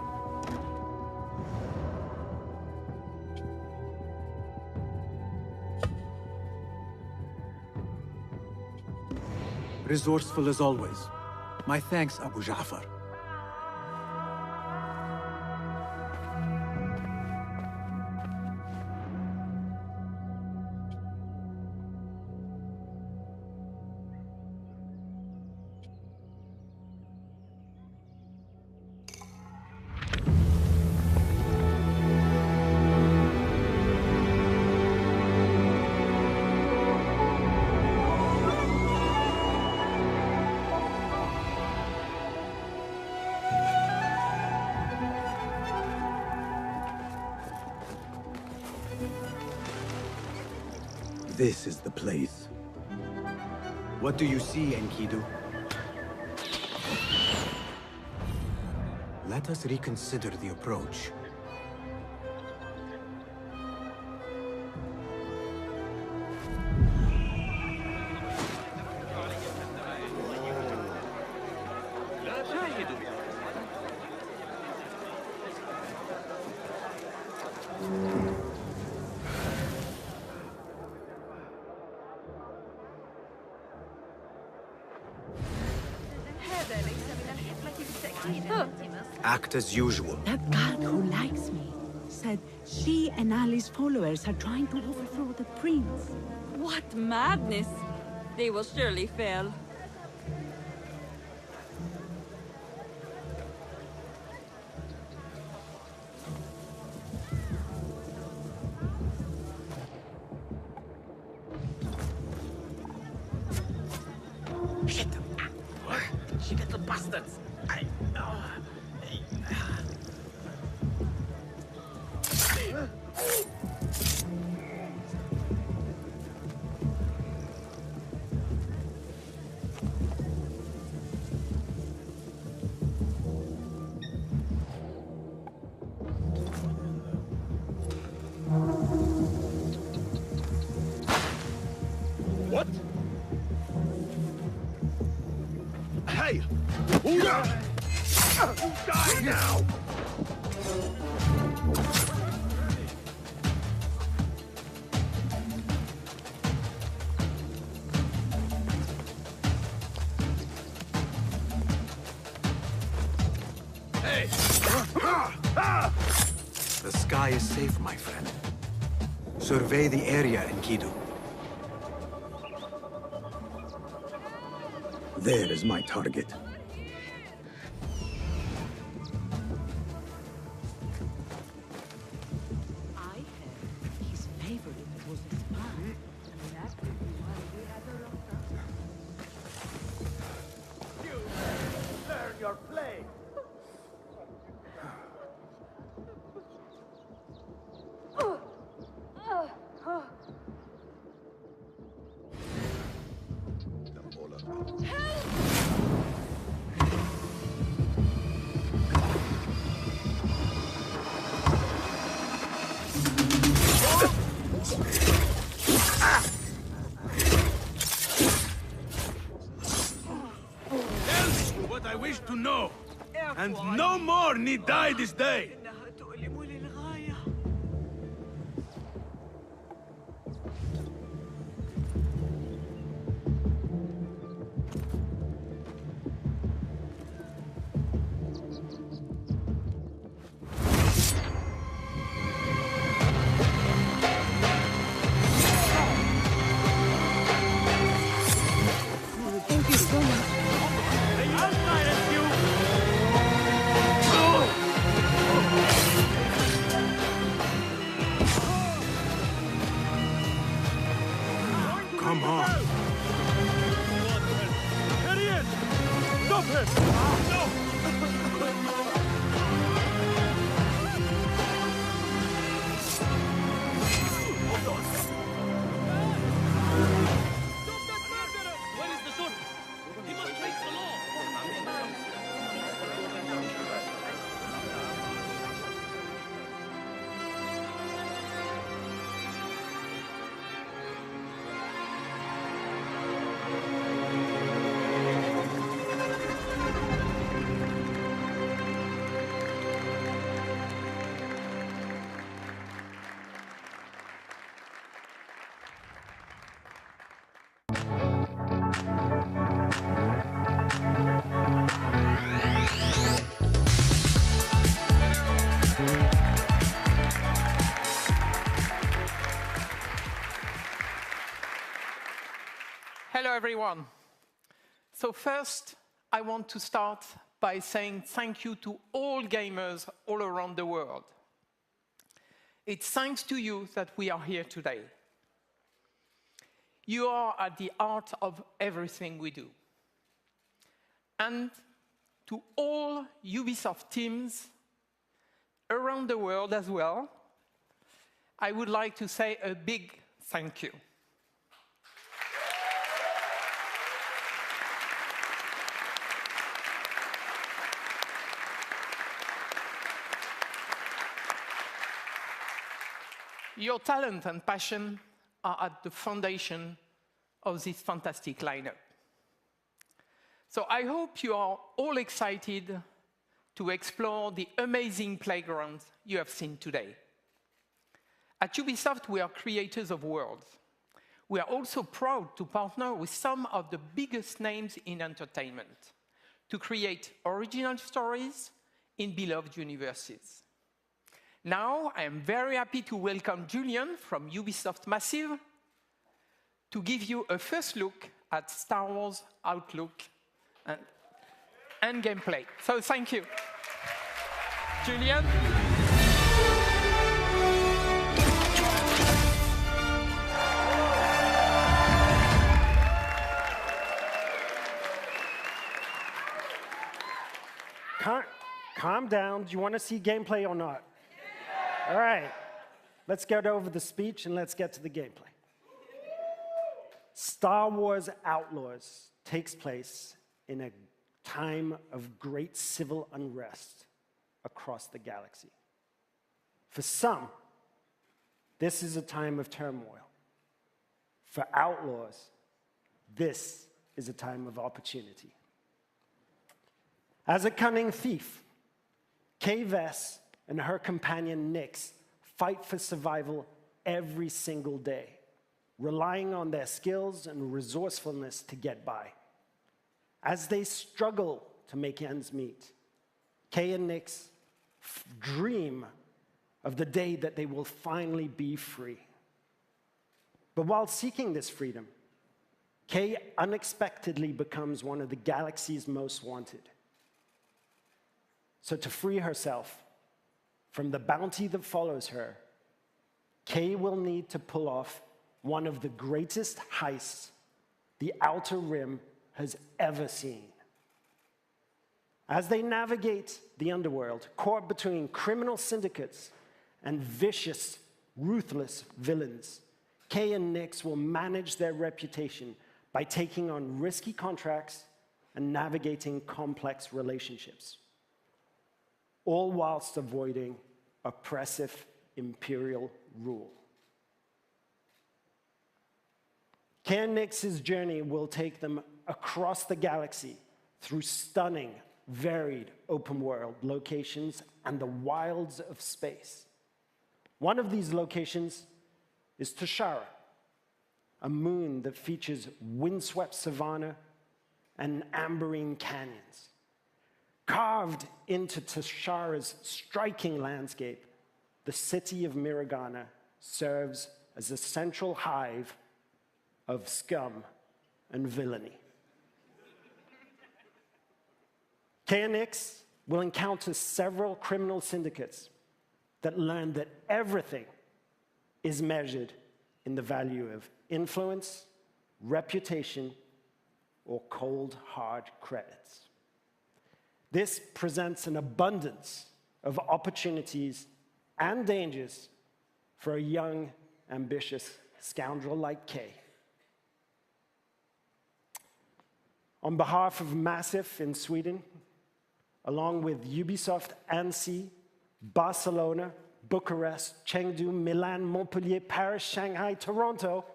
Resourceful as always. My thanks, Abu Ja'far. This is the place. What do you see, Enkidu? Let us reconsider the approach. Act as usual. That guard who likes me said she and Ali's followers are trying to overthrow the prince. What madness! They will surely fail. Shit! What? She got the bastards! What? Hey! Die now! Hey! The sky is safe, my friend. Survey the area, Enkidu. There is my target. I heard his favorite was a spy. That could be why we had a lockdown. Learn your play! Tell me what I wish to know, and no more need die this day. Thank you so much. Come on. Idiot! Stop him! No! Where is the sword? He must face the law! Hello, everyone. So first, I want to start by saying thank you to all gamers all around the world. It's thanks to you that we are here today. You are at the heart of everything we do. And to all Ubisoft teams around the world as well, I would like to say a big thank you. Your talent and passion are at the foundation of this fantastic lineup. So I hope you are all excited to explore the amazing playground you have seen today. At Ubisoft, we are creators of worlds. We are also proud to partner with some of the biggest names in entertainment to create original stories in beloved universes. Now, I am very happy to welcome Julian from Ubisoft Massive to give you a first look at Star Wars Outlook and gameplay. So thank you. Julian? Calm down. Do you want to see gameplay or not? All right, let's get over the speech and let's get to the gameplay. Star Wars Outlaws takes place in a time of great civil unrest across the galaxy. For some, this is a time of turmoil. For Outlaws, this is a time of opportunity. As a cunning thief, Kay Vess and her companion Nyx fight for survival every single day, relying on their skills and resourcefulness to get by. As they struggle to make ends meet, Kay and Nyx dream of the day that they will finally be free. But while seeking this freedom, Kay unexpectedly becomes one of the galaxy's most wanted. So to free herself from the bounty that follows her, Kay will need to pull off one of the greatest heists the Outer Rim has ever seen. As they navigate the underworld, caught between criminal syndicates and vicious, ruthless villains, Kay and Nyx will manage their reputation by taking on risky contracts and navigating complex relationships, all whilst avoiding oppressive imperial rule. Kay and Nyx's journey will take them across the galaxy through stunning, varied open-world locations and the wilds of space. One of these locations is Tashara, a moon that features windswept savanna and amberine canyons. Carved into Tashara's striking landscape, the city of Miragana serves as a central hive of scum and villainy. Kay and Nyx will encounter several criminal syndicates that learn that everything is measured in the value of influence, reputation, or cold, hard credits. This presents an abundance of opportunities and dangers for a young, ambitious scoundrel like Kay. On behalf of Massive in Sweden, along with Ubisoft Annecy, Barcelona, Bucharest, Chengdu, Milan, Montpellier, Paris, Shanghai, Toronto,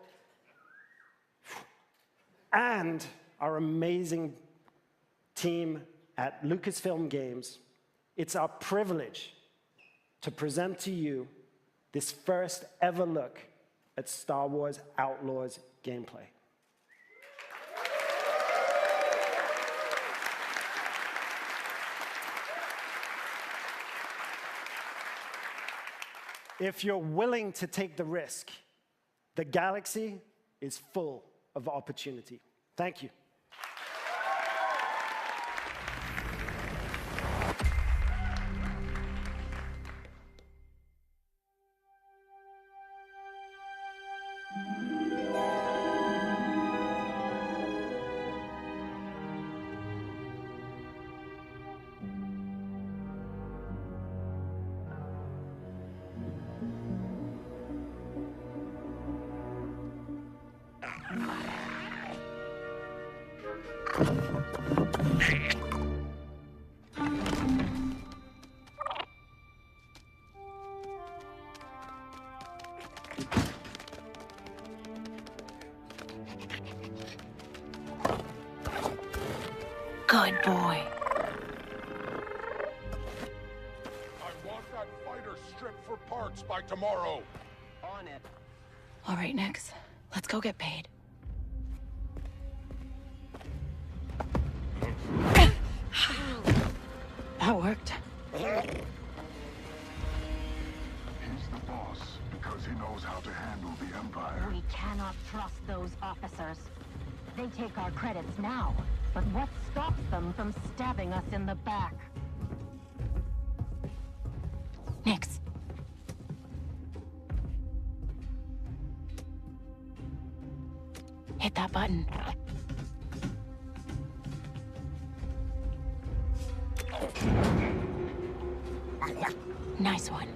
and our amazing team at Lucasfilm Games, it's our privilege to present to you this first ever look at Star Wars Outlaws gameplay. If you're willing to take the risk, the galaxy is full of opportunity. Thank you. Good boy. I want that fighter stripped for parts by tomorrow. On it. All right, Nix. Let's go get paid. That worked. He's the boss because he knows how to handle the Empire. We cannot trust those officers. They take our credits now, but what stops them from stabbing us in the back? Nix. Hit that button. Nice one.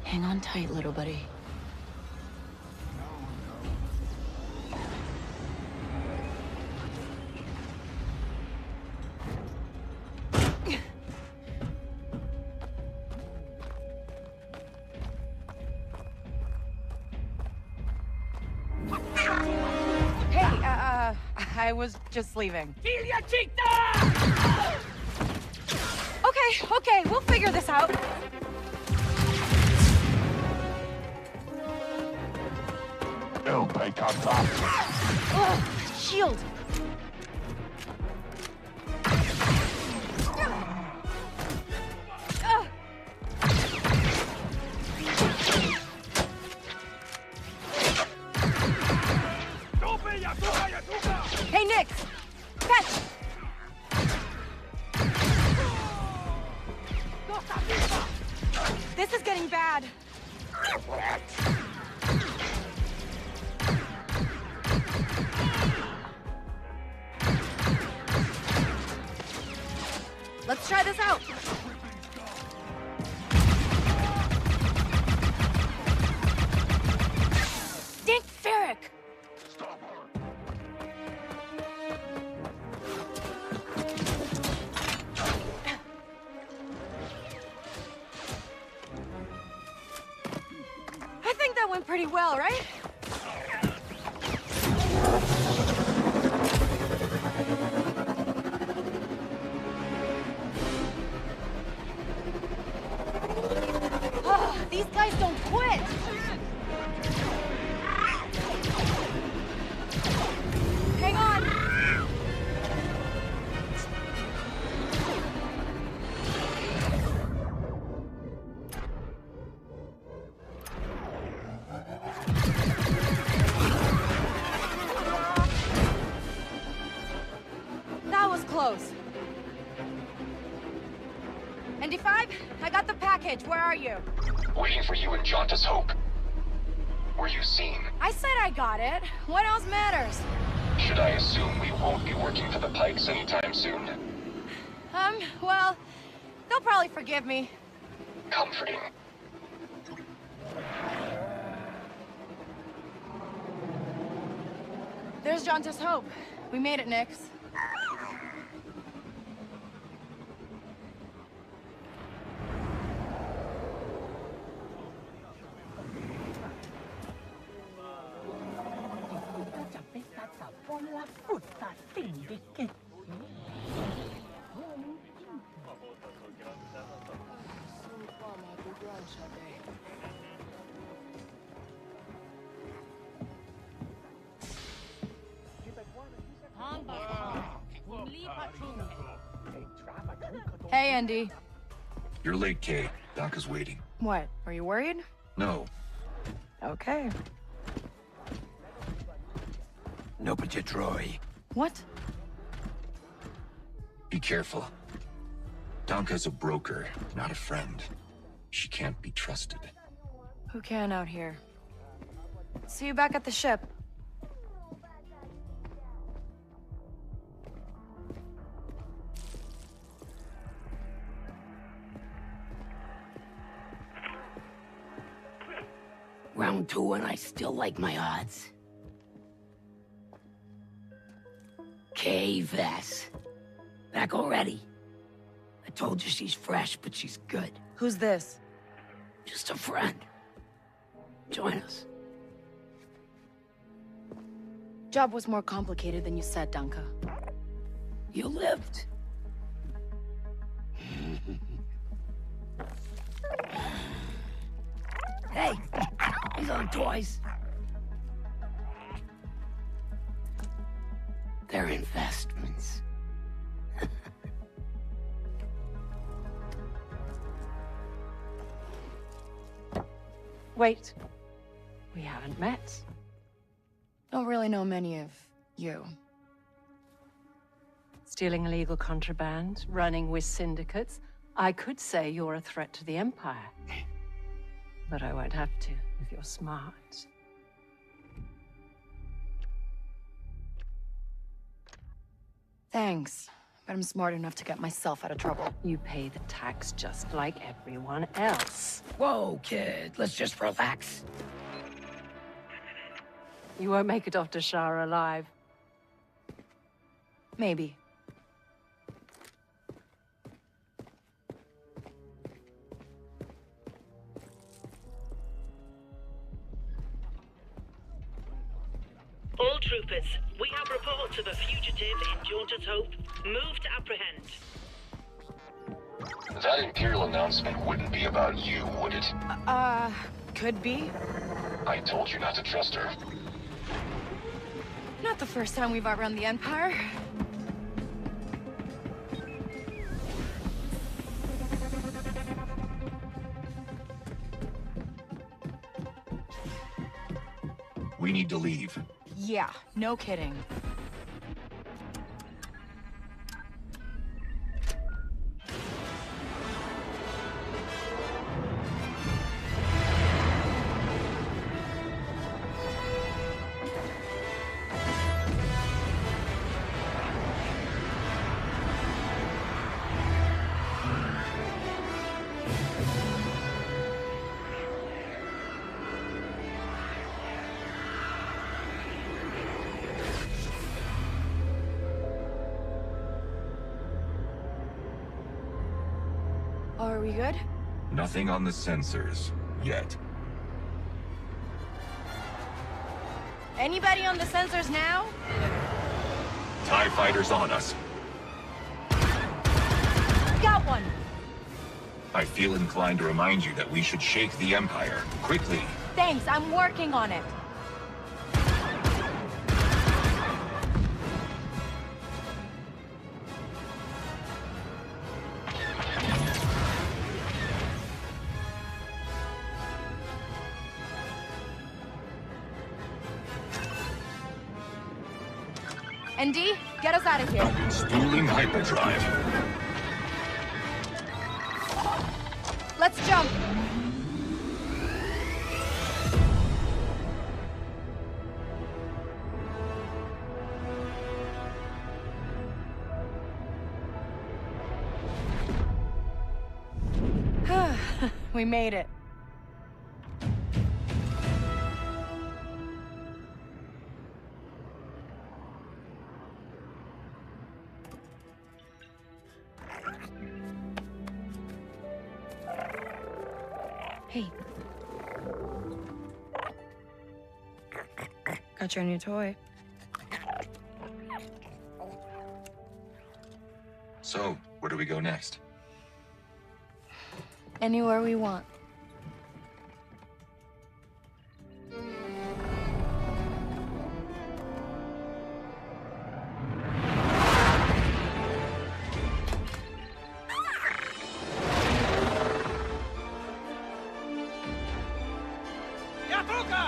Hang on tight, little buddy. I was just leaving. Okay, we'll figure this out. El Pecata. Ugh, shield. Hey, Nix! Catch! This is getting bad. Let's try this out. Dink Ferric! I think that went pretty well, right? Oh, these guys don't quit! Hang on! That was close. ND5, I got the package. Where are you? Waiting for you in Jauntus Hope. Were you seen? I said I got it. What else matters? Should I assume we won't be working for the Pikes anytime soon? Well, they'll probably forgive me. Comforting. There's Jauntus Hope. We made it, Nix. Hey, Andy. You're late, Kay. Doc is waiting. What? Are you worried? No. Okay. Troy. What? Be careful. Danka's a broker, not a friend. She can't be trusted. Who can out here? See you back at the ship. Round 2 and I still like my odds. K-Vess. Back already? I told you she's fresh, but she's good. Who's this? Just a friend. Join us. Job was more complicated than you said, Danka. You lived. Hey, these aren't toys. They're investments. Wait. We haven't met. Don't really know many of you. Stealing illegal contraband, running with syndicates. I could say you're a threat to the Empire. But I won't have to, if you're smart. Thanks. But I'm smart enough to get myself out of trouble. You pay the tax just like everyone else. Whoa, kid, let's just relax. You won't make it off to Shara alive. Maybe. All troopers, we have reports of a fugitive in Jaunter's Hope. Move to apprehend. That Imperial announcement wouldn't be about you, would it? Could be. I told you not to trust her. Not the first time we've outrun the Empire. We need to leave. Yeah, no kidding. Are we good? Nothing on the sensors. Yet. Anybody on the sensors now? TIE fighters on us. Got one! I feel inclined to remind you that we should shake the Empire. Quickly. Thanks, I'm working on it. ND, get us out of here. Spooling hyperdrive. Let's jump. We made it. Hey. Got your new toy. So, where do we go next? Anywhere we want. Yatoka!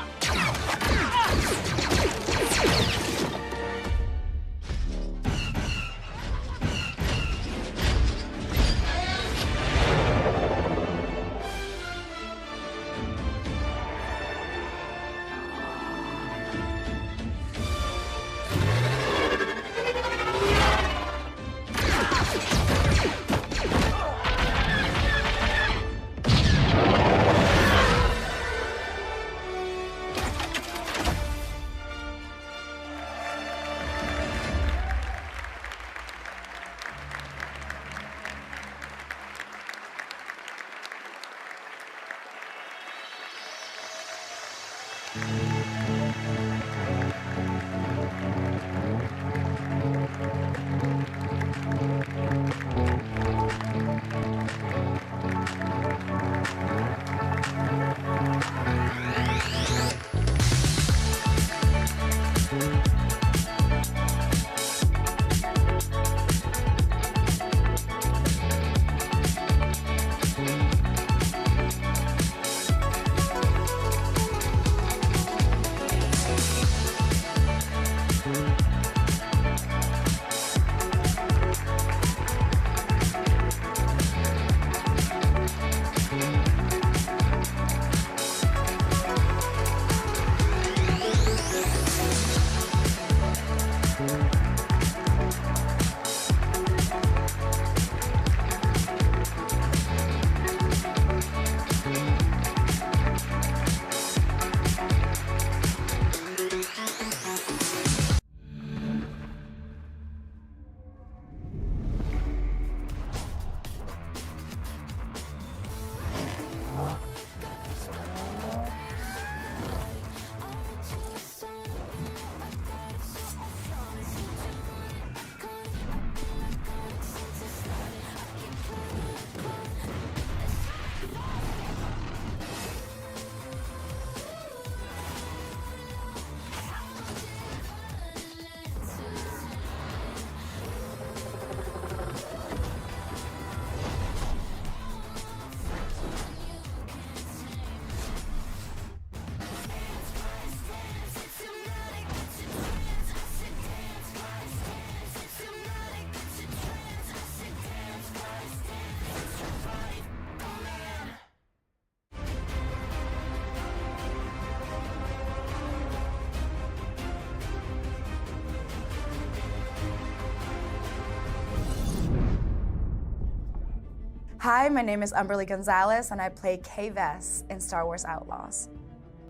Hi, my name is Umberly Gonzalez, and I play Kay Vess in Star Wars Outlaws.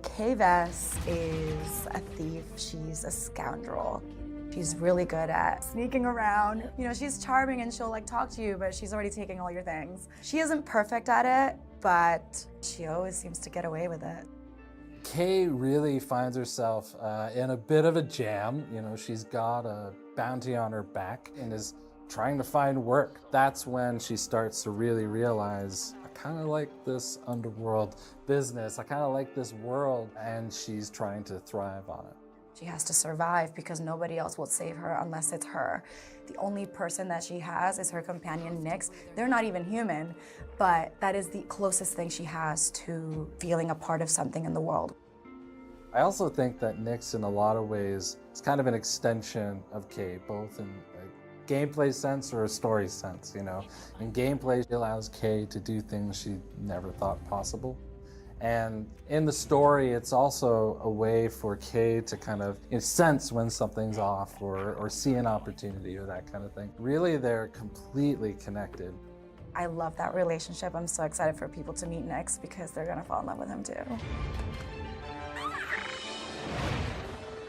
Kay Vess is a thief. She's a scoundrel. She's really good at sneaking around. You know, she's charming and she'll like talk to you, but she's already taking all your things. She isn't perfect at it, but she always seems to get away with it. Kay really finds herself in a bit of a jam. You know, she's got a bounty on her back and is trying to find work. That's when she starts to really realize, I kind of like this underworld business. I kind of like this world, and she's trying to thrive on it. She has to survive because nobody else will save her unless it's her. The only person that she has is her companion, Nyx. They're not even human, but that is the closest thing she has to feeling a part of something in the world. I also think that Nyx, in a lot of ways, is kind of an extension of Kay, both in a gameplay sense or a story sense, you know. In gameplay, she allows Kay to do things she never thought possible. And in the story, it's also a way for Kay to kind of sense when something's off or see an opportunity or that kind of thing. Really, they're completely connected. I love that relationship. I'm so excited for people to meet Nyx because they're gonna fall in love with him too.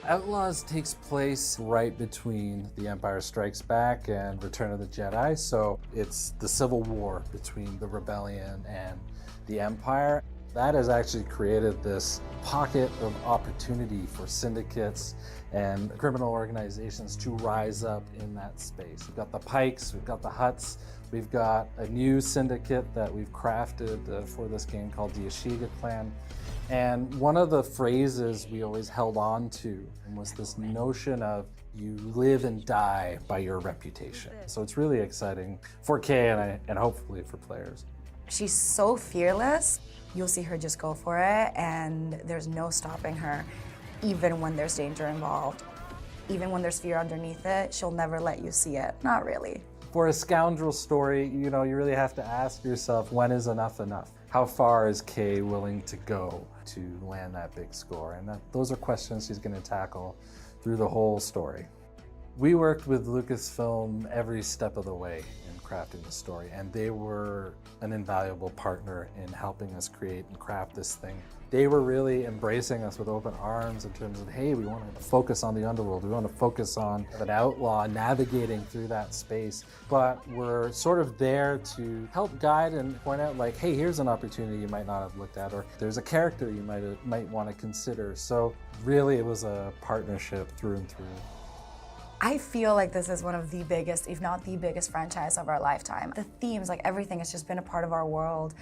Outlaws takes place right between The Empire Strikes Back and Return of the Jedi, so it's the civil war between the rebellion and the Empire. That has actually created this pocket of opportunity for syndicates and criminal organizations to rise up in that space. We've got the Pikes, we've got the Hutts, we've got a new syndicate that we've crafted for this game called the Ashiga Clan. And one of the phrases we always held on to was this notion of you live and die by your reputation. So it's really exciting for Kay and hopefully for players. She's so fearless. You'll see her just go for it, and there's no stopping her, even when there's danger involved. Even when there's fear underneath it, she'll never let you see it. Not really. For a scoundrel story, you know, you really have to ask yourself, when is enough enough? How far is Kay willing to go to land that big score? And those are questions she's going to tackle through the whole story. We worked with Lucasfilm every step of the way in crafting the story, and they were an invaluable partner in helping us create and craft this thing. They were really embracing us with open arms in terms of, hey, we want to focus on the underworld. We want to focus on an outlaw navigating through that space. But we're sort of there to help guide and point out, like, hey, here's an opportunity you might not have looked at, or there's a character you might want to consider. So really, it was a partnership through and through. I feel like this is one of the biggest, if not the biggest franchise of our lifetime. The themes, like everything has just been a part of our world.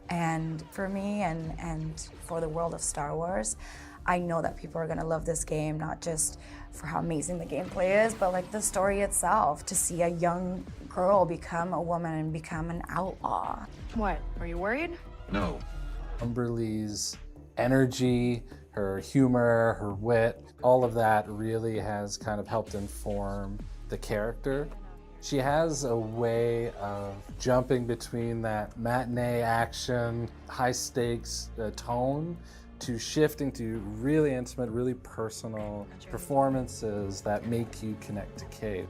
And for me and for the world of Star Wars, I know that people are gonna love this game, not just for how amazing the gameplay is, but like the story itself, to see a young girl become a woman and become an outlaw. What, are you worried? No. Umberly's energy, her humor, her wit, all of that really has kind of helped inform the character. She has a way of jumping between that matinee action, high stakes tone to shifting to really intimate, really personal performances that make you connect to Kay.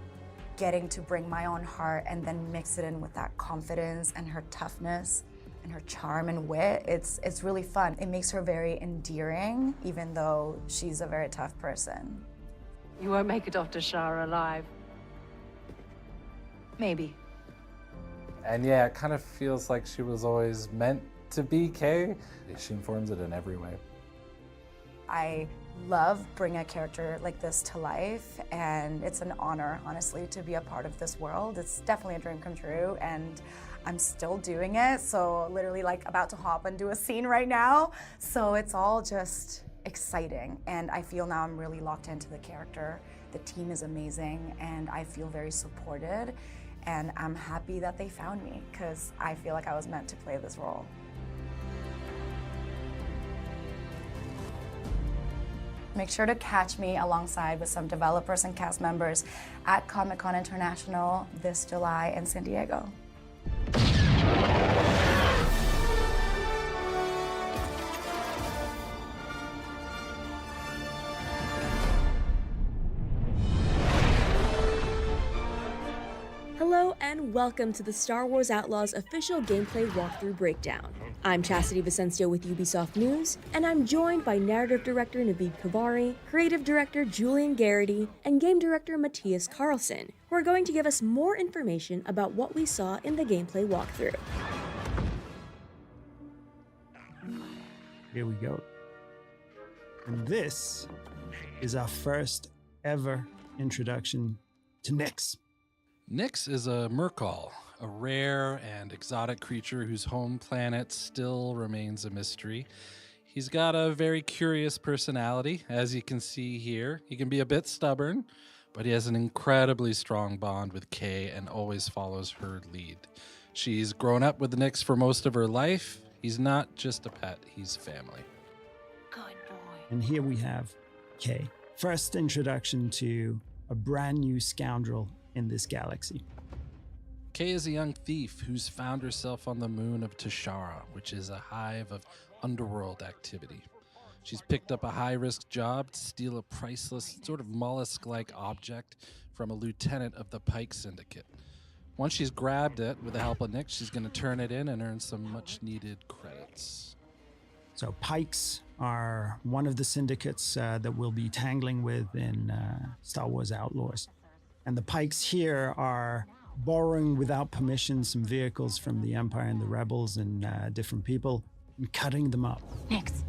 Getting to bring my own heart and then mix it in with that confidence and her toughness and her charm and wit, it's really fun. It makes her very endearing, even though she's a very tough person. You won't make it off to Shara alive. Maybe. And yeah, it kind of feels like she was always meant to be Kay. She informs it in every way. I love bringing a character like this to life, and it's an honor, honestly, to be a part of this world. It's definitely a dream come true, and I'm still doing it, so literally like about to hop and do a scene right now. So it's all just exciting, and I feel now I'm really locked into the character. The team is amazing, and I feel very supported, and I'm happy that they found me, because I feel like I was meant to play this role. Make sure to catch me alongside with some developers and cast members at Comic-Con International this July in San Diego. Hello and welcome to the Star Wars Outlaws official gameplay walkthrough breakdown. I'm Chastity Vicencio with Ubisoft News, and I'm joined by narrative director Naveed Kavari, creative director Julian Garrity, and game director Matthias Carlson, who are going to give us more information about what we saw in the gameplay walkthrough. Here we go. And this is our first ever introduction to Nyx. Nyx is a Merkal, a rare and exotic creature whose home planet still remains a mystery. He's got a very curious personality, as you can see here. He can be a bit stubborn, but he has an incredibly strong bond with Kay and always follows her lead. She's grown up with Nyx for most of her life. He's not just a pet, he's family. Good boy. And here we have Kay. First introduction to a brand new scoundrel in this galaxy. Kay is a young thief who's found herself on the moon of Tashara, which is a hive of underworld activity. She's picked up a high-risk job to steal a priceless, sort of mollusk-like object from a lieutenant of the Pike Syndicate. Once she's grabbed it, with the help of Nyx, she's going to turn it in and earn some much-needed credits. So Pikes are one of the syndicates that we'll be tangling with in Star Wars Outlaws. And the Pikes here are borrowing without permission some vehicles from the Empire and the Rebels and different people and cutting them up. Nyx.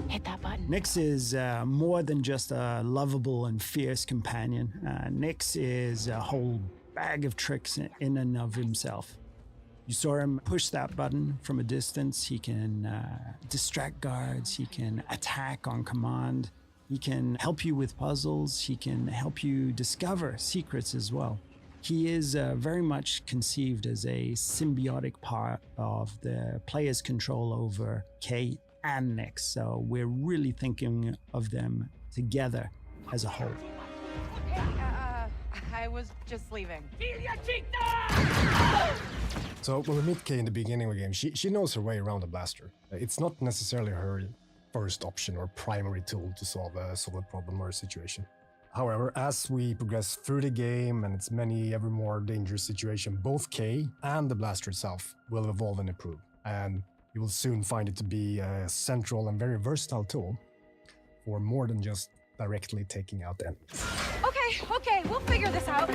Hit that button. Nyx is more than just a lovable and fierce companion. Nyx is a whole bag of tricks in and of himself. You saw him push that button from a distance. He can distract guards. He can attack on command. He can help you with puzzles. He can help you discover secrets as well. He is very much conceived as a symbiotic part of the player's control over Kay and Nyx. So we're really thinking of them together as a whole. I was just leaving. So when we meet Kay in the beginning of the game, she knows her way around the blaster. It's not necessarily her first option or primary tool to solve a problem or a situation. However, as we progress through the game and its many ever more dangerous situations, both Kay and the blaster itself will evolve and improve. And you will soon find it to be a central and very versatile tool for more than just directly taking out enemies. Okay, we'll figure this out.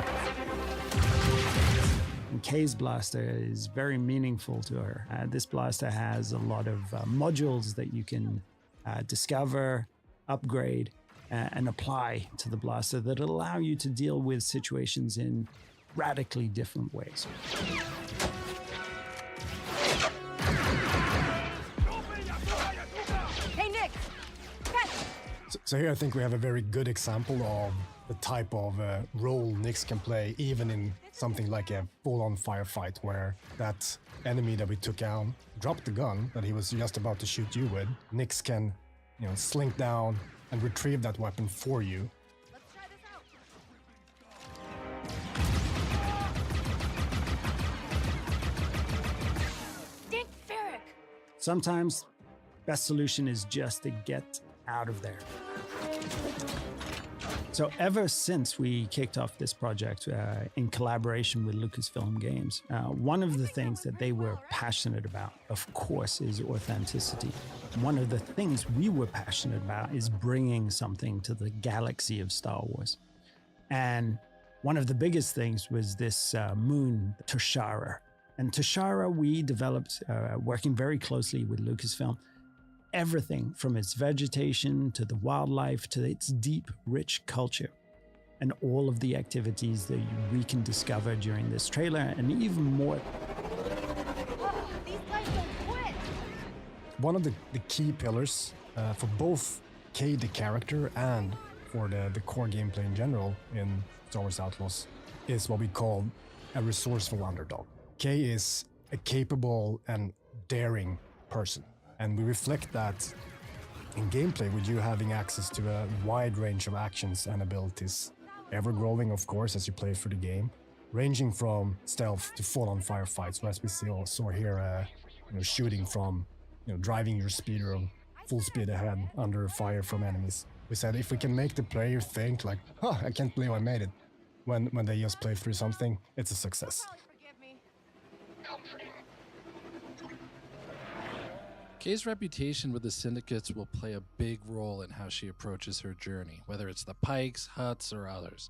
And Kay's blaster is very meaningful to her. This blaster has a lot of modules that you can discover, upgrade, and apply to the blaster that allow you to deal with situations in radically different ways. Hey, Nyx! Catch! So here I think we have a very good example of the type of role Nyx can play, even in something like a full-on firefight, where that enemy that we took out dropped the gun that he was just about to shoot you with. Nyx can, slink down and retrieve that weapon for you. Let's try this out. Dink Ferric! Sometimes, best solution is just to get out of there. So ever since we kicked off this project in collaboration with Lucasfilm Games, one of the things that they were passionate about, of course, is authenticity. One of the things we were passionate about is bringing something to the galaxy of Star Wars. And one of the biggest things was this moon, Tashara. And Tashara we developed working very closely with Lucasfilm. Everything from its vegetation to the wildlife to its deep, rich culture, and all of the activities that we can discover during this trailer, and even more. These guys don't quit! One of the key pillars for both Kay the character and for the core gameplay in general in Star Wars Outlaws is what we call a resourceful underdog. Kay is a capable and daring person. And we reflect that in gameplay with you having access to a wide range of actions and abilities, ever growing, of course, as you play through the game, ranging from stealth to full-on firefights. So as we saw here, shooting from, driving your speeder full speed ahead under fire from enemies. We said if we can make the player think like, oh, I can't believe I made it, when they just play through something, it's a success. Kay's reputation with the syndicates will play a big role in how she approaches her journey, whether it's the Pikes, Huts, or others.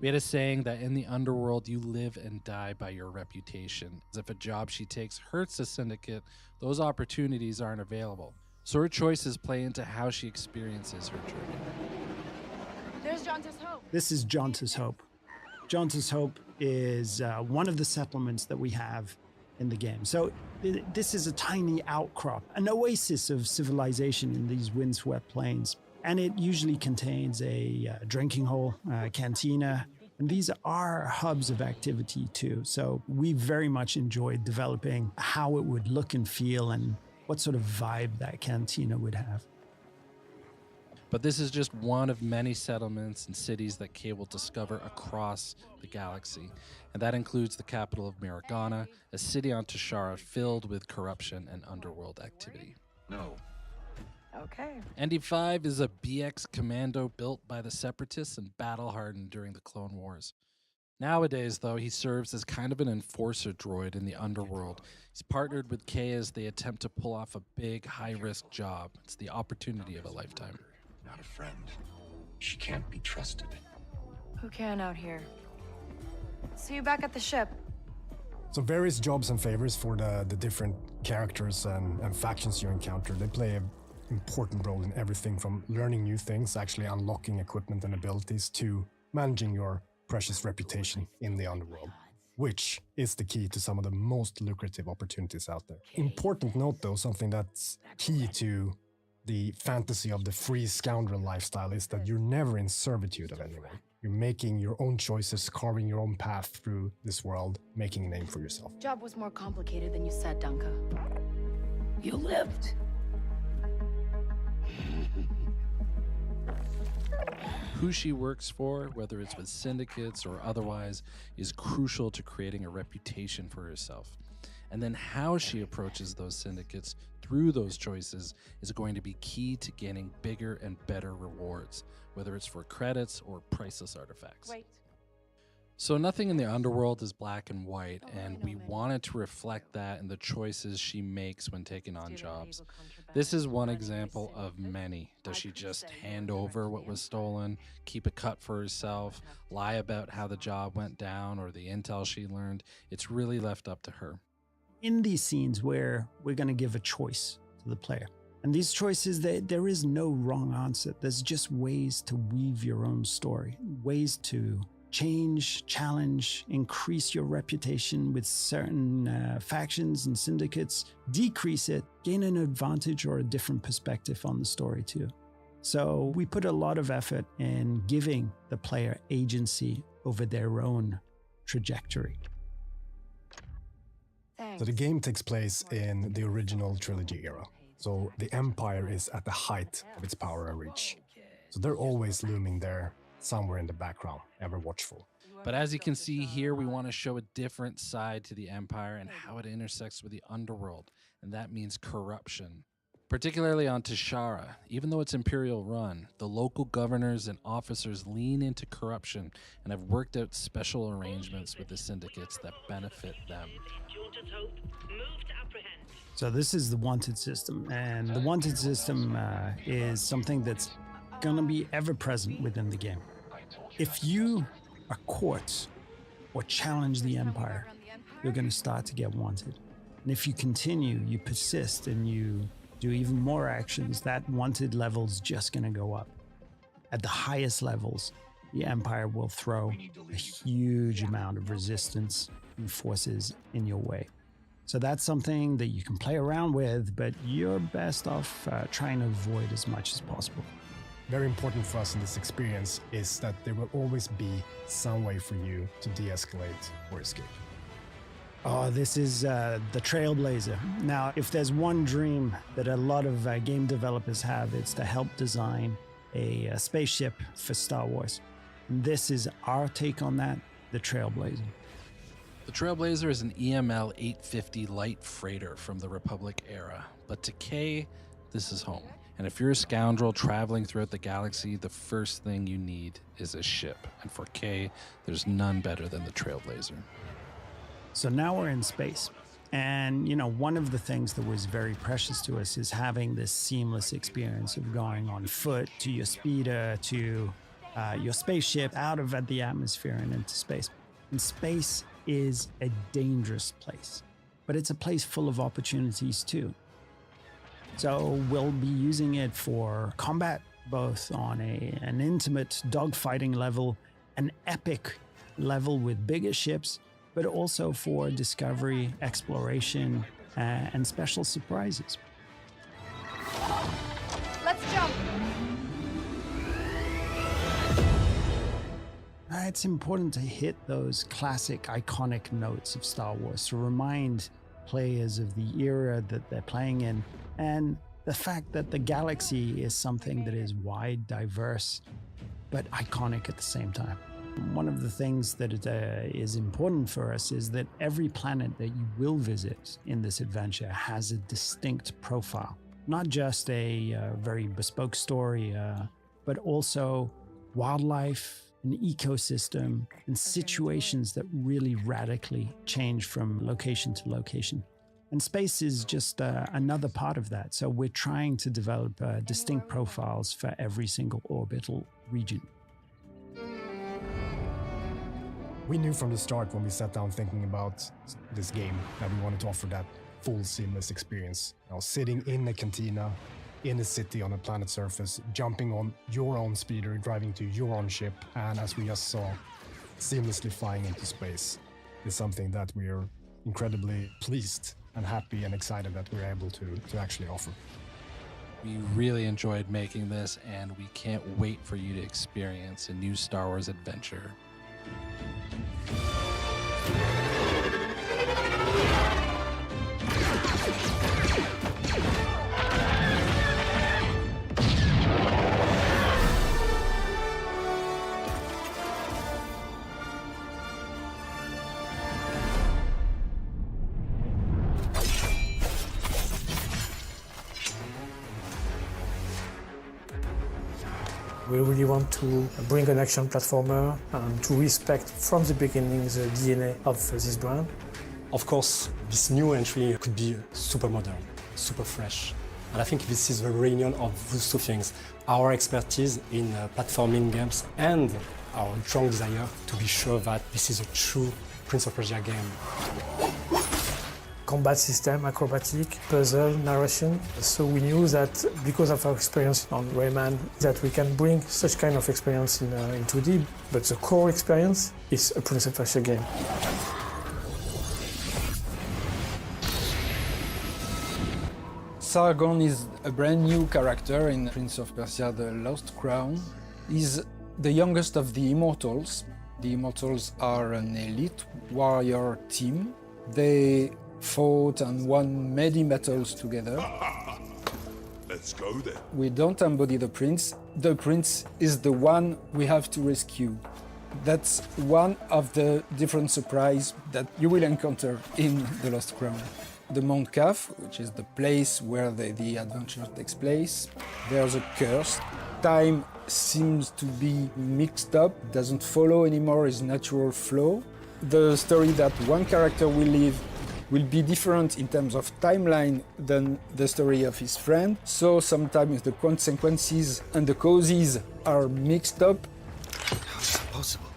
We had a saying that in the underworld, you live and die by your reputation. As if a job she takes hurts the syndicate, those opportunities aren't available. So her choices play into how she experiences her journey. There's Jonta's Hope. This is Jonta's Hope. Jonta's Hope is one of the settlements that we have in the game. So this is a tiny outcrop, an oasis of civilization in these windswept plains. And it usually contains a drinking hole, a cantina, and these are hubs of activity too. So we very much enjoyed developing how it would look and feel and what sort of vibe that cantina would have. But this is just one of many settlements and cities that Kay will discover across the galaxy. And that includes the capital of Miragana, a city on Tashara filled with corruption and underworld activity. No. Okay. ND5 is a BX commando built by the Separatists and battle-hardened during the Clone Wars. Nowadays, though, he serves as kind of an enforcer droid in the underworld. He's partnered with Kay as they attempt to pull off a big, high-risk job. It's the opportunity of a lifetime. Not a friend. She can't be trusted. Who can out here? See you back at the ship. So various jobs and favors for the different characters and factions you encounter. They play an important role in everything from learning new things, actually unlocking equipment and abilities, to managing your precious reputation in the underworld, which is the key to some of the most lucrative opportunities out there. Important note though, something that's key to the fantasy of the free scoundrel lifestyle is that you're never in servitude of anyone. You're making your own choices, carving your own path through this world, making a name for yourself. Job was more complicated than you said, Dunka. You lived. Who she works for, whether it's with syndicates or otherwise, is crucial to creating a reputation for herself. And then how she approaches those syndicates through those choices is going to be key to gaining bigger and better rewards, whether it's for credits or priceless artifacts. Wait. So nothing in the underworld is black and white, and we wanted to reflect that in the choices she makes when taking on jobs. This is one example of many. Does she just hand over what was stolen, keep a cut for herself, lie about how the job went down or the intel she learned? It's really left up to her. In these scenes where we're going to give a choice to the player, and these choices, there is no wrong answer. There's just ways to weave your own story, ways to change, challenge, increase your reputation with certain factions and syndicates, decrease it, gain an advantage or a different perspective on the story too. So we put a lot of effort in giving the player agency over their own trajectory. So the game takes place in the original trilogy era. So the Empire is at the height of its power and reach. So they're always looming there, somewhere in the background, ever watchful. But as you can see here, we want to show a different side to the Empire and how it intersects with the underworld, and that means corruption. Particularly on Tashara, even though it's Imperial run, the local governors and officers lean into corruption and have worked out special arrangements with the syndicates that benefit them. So this is the wanted system, and the wanted system is something that's going to be ever present within the game. If you are caught or challenge the Empire, you're going to start to get wanted. And if you continue, you persist, and you do even more actions, that wanted level's just going to go up. At the highest levels, the Empire will throw a huge amount of resistance and forces in your way. So that's something that you can play around with, but you're best off trying to avoid as much as possible. Very important for us in this experience is that there will always be some way for you to de-escalate or escape. Oh, this is the Trailblazer. Now, if there's one dream that a lot of game developers have, it's to help design a spaceship for Star Wars. And this is our take on that, the Trailblazer. The Trailblazer is an EML 850 light freighter from the Republic era, but to Kay, this is home. And if you're a scoundrel traveling throughout the galaxy, the first thing you need is a ship. And for Kay, there's none better than the Trailblazer. So now we're in space. And, you know, one of the things that was very precious to us is having this seamless experience of going on foot to your speeder, to your spaceship, out of the atmosphere and into space. And space is a dangerous place, but it's a place full of opportunities too. So we'll be using it for combat, both on an intimate dogfighting level, an epic level with bigger ships, but also for discovery, exploration, and special surprises. Let's jump. It's important to hit those classic, iconic notes of Star Wars to remind players of the era that they're playing in, and the fact that the galaxy is something that is wide, diverse, but iconic at the same time. One of the things that is important for us is that every planet that you will visit in this adventure has a distinct profile. Not just a very bespoke story, but also wildlife, an ecosystem, and situations that really radically change from location to location. And space is just another part of that. So we're trying to develop distinct profiles for every single orbital region. We knew from the start when we sat down thinking about this game that we wanted to offer that full seamless experience. You know, sitting in a cantina, in a city on a planet's surface, jumping on your own speeder, driving to your own ship, and as we just saw, seamlessly flying into space is something that we are incredibly pleased and happy and excited that we're able to actually offer. We really enjoyed making this, and we can't wait for you to experience a new Star Wars adventure. We really want to bring an action platformer and to respect from the beginning the DNA of this brand. Of course, this new entry could be super modern, super fresh. And I think this is the reunion of those two things. Our expertise in platforming games and our strong desire to be sure that this is a true Prince of Persia game. Combat system, acrobatic, puzzle, narration. So we knew that because of our experience on Rayman, that we can bring such kind of experience in 2D, but the core experience is a Prince of Persia game. Sargon is a brand new character in Prince of Persia: The Lost Crown. He's the youngest of the Immortals. The Immortals are an elite warrior team. They fought and won many battles together. Let's go then. We don't embody the prince. The prince is the one we have to rescue. That's one of the different surprises that you will encounter in The Lost Crown. The Mount Kaf, which is the place where the adventure takes place, there's a curse. Time seems to be mixed up, doesn't follow anymore its natural flow. The story that one character will live will be different in terms of timeline than the story of his friend. So sometimes the consequences and the causes are mixed up. How is that possible?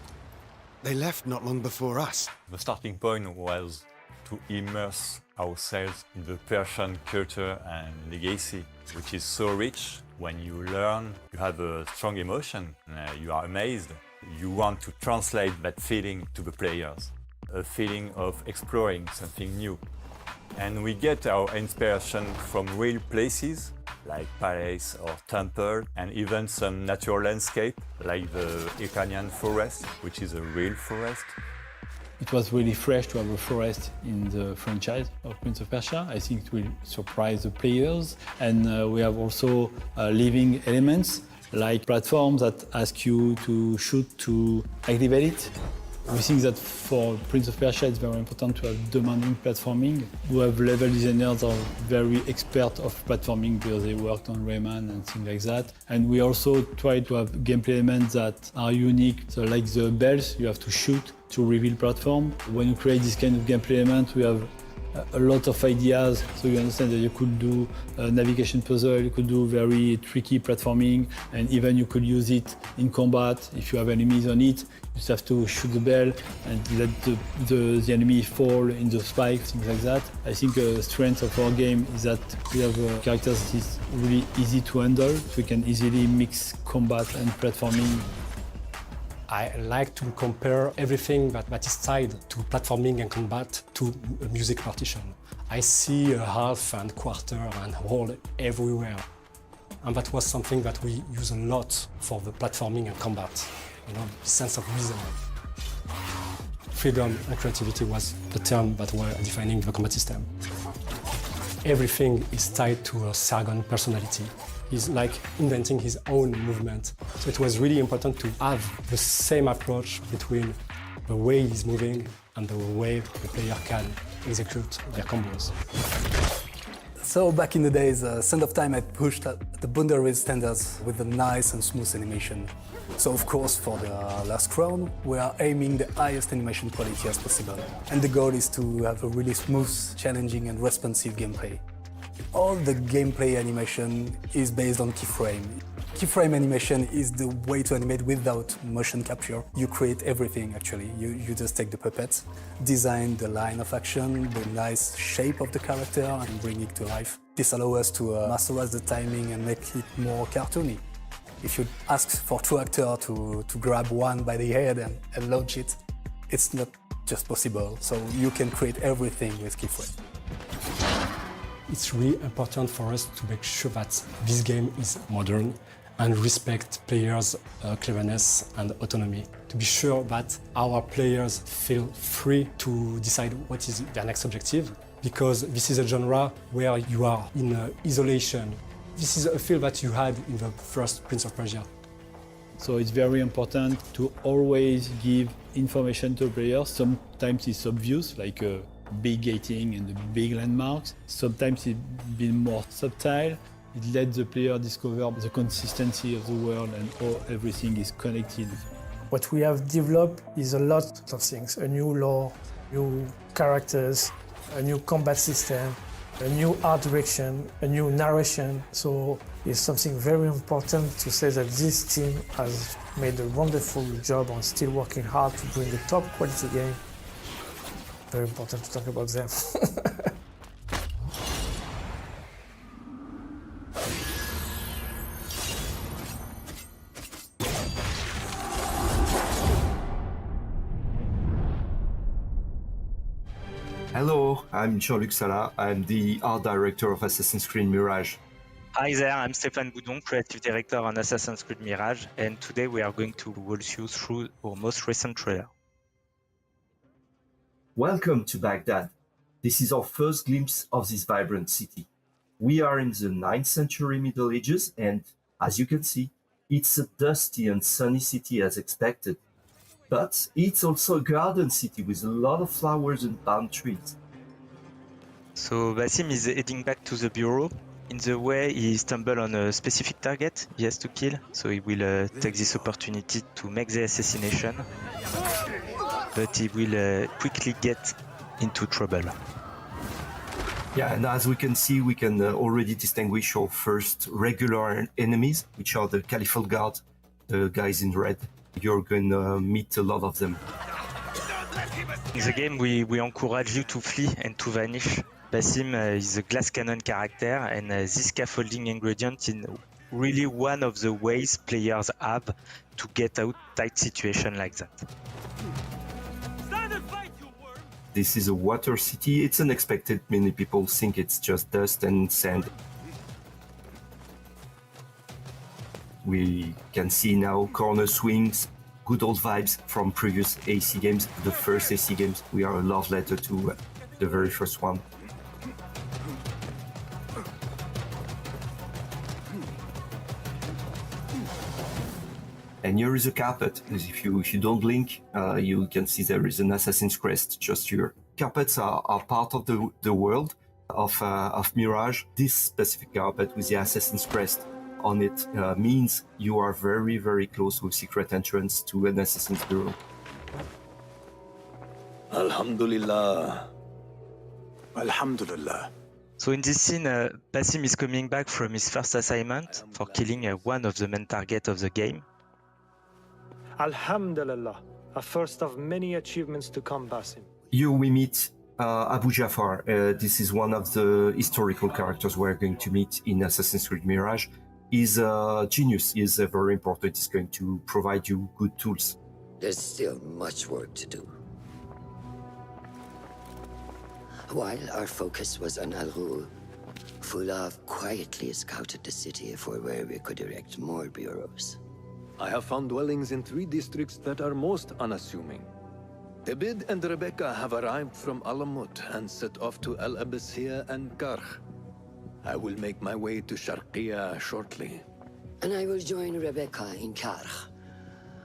They left not long before us. The starting point was to immerse ourselves in the Persian culture and legacy, which is so rich. When you learn, you have a strong emotion, you are amazed. You want to translate that feeling to the players. A feeling of exploring something new. And we get our inspiration from real places, like palace or temple, and even some natural landscape, like the Iranian forest, which is a real forest. It was really fresh to have a forest in the franchise of Prince of Persia. I think it will surprise the players. And we have also living elements, like platforms that ask you to shoot to activate it. We think that for Prince of Persia, it's very important to have demanding platforming. We have level designers are very expert of platforming because they worked on Rayman and things like that. And we also try to have gameplay elements that are unique. So like the bells, you have to shoot to reveal platform. When you create this kind of gameplay element, we have a lot of ideas, so you understand that you could do a navigation puzzle, you could do very tricky platforming, and even you could use it in combat. If you have enemies on it, you just have to shoot the bell and let the enemy fall in the spike, things like that. I think the strength of our game is that we have characters that is really easy to handle, so we can easily mix combat and platforming. I like to compare everything that is tied to platforming and combat to a music partition. I see a half and quarter and whole everywhere. And that was something that we use a lot for the platforming and combat. You know, the sense of rhythm. Freedom and creativity was the term that were defining the combat system. Everything is tied to a Sargon personality. He's like inventing his own movement. So it was really important to have the same approach between the way he's moving and the way the player can execute their combos. So back in the days, Sand of Time had pushed the boundaries standards with a nice and smooth animation. So of course, for the Last Crown, we are aiming the highest animation quality as possible. And the goal is to have a really smooth, challenging and responsive gameplay. All the gameplay animation is based on keyframe. Keyframe animation is the way to animate without motion capture. You create everything actually. You just take the puppet, design the line of action, the nice shape of the character and bring it to life. This allows us to masterize the timing and make it more cartoony. If you ask for two actors to grab one by the head and launch it, it's not just possible. So you can create everything with keyframe. It's really important for us to make sure that this game is modern and respect players' cleverness and autonomy. To be sure that our players feel free to decide what is their next objective, because this is a genre where you are in isolation. This is a feel that you had in the first Prince of Persia. So it's very important to always give information to players. Sometimes it's obvious, like big gating and the big landmarks. Sometimes it's been more subtle. It lets the player discover the consistency of the world and how everything is connected. What we have developed is a lot of things. A new lore, new characters, a new combat system, a new art direction, a new narration. So it's something very important to say that this team has made a wonderful job on still working hard to bring a top quality game. Very important to talk about them. Hello, I'm Jean-Luc Salah. I'm the art director of Assassin's Creed Mirage. Hi there, I'm Stéphane Boudon, creative director on Assassin's Creed Mirage, and today we are going to walk you through our most recent trailer. Welcome to Baghdad. This is our first glimpse of this vibrant city. We are in the 9th century Middle Ages, and as you can see, it's a dusty and sunny city as expected. But it's also a garden city with a lot of flowers and palm trees. So Basim is heading back to the bureau. In the way, he stumbles on a specific target he has to kill, so he will take this opportunity to make the assassination. But he will quickly get into trouble. Yeah, and as we can see, we can already distinguish our first regular enemies, which are the Caliphal Guard, the guys in red. You're going to meet a lot of them. In the game, we encourage you to flee and to vanish. Basim is a glass cannon character, and this scaffolding ingredient is really one of the ways players have to get out tight situation like that. This is a water city. It's unexpected. Many people think it's just dust and sand. We can see now corner swings, good old vibes from previous AC games. The first AC games, we are a love letter to the very first one. And here is a carpet. If you don't blink, you can see there is an assassin's crest just here. Carpets are part of the world of Mirage. This specific carpet with the assassin's crest on it means you are very, very close to a secret entrance to an assassin's bureau. Alhamdulillah. Alhamdulillah. So in this scene, Basim is coming back from his first assignment for killing one of the main targets of the game. Alhamdulillah, a first of many achievements to come, Basim. Here we meet Abu Jafar. This is one of the historical characters we're going to meet in Assassin's Creed Mirage. He's a genius. He's very important. He's going to provide you good tools. There's still much work to do. While our focus was on Al Ghul, Fulov quietly scouted the city for where we could erect more bureaus. I have found dwellings in 3 districts that are most unassuming. Tebid and Rebecca have arrived from Alamut and set off to Al Abyssiya and Karch. I will make my way to Sharqiya shortly. And I will join Rebecca in Karch,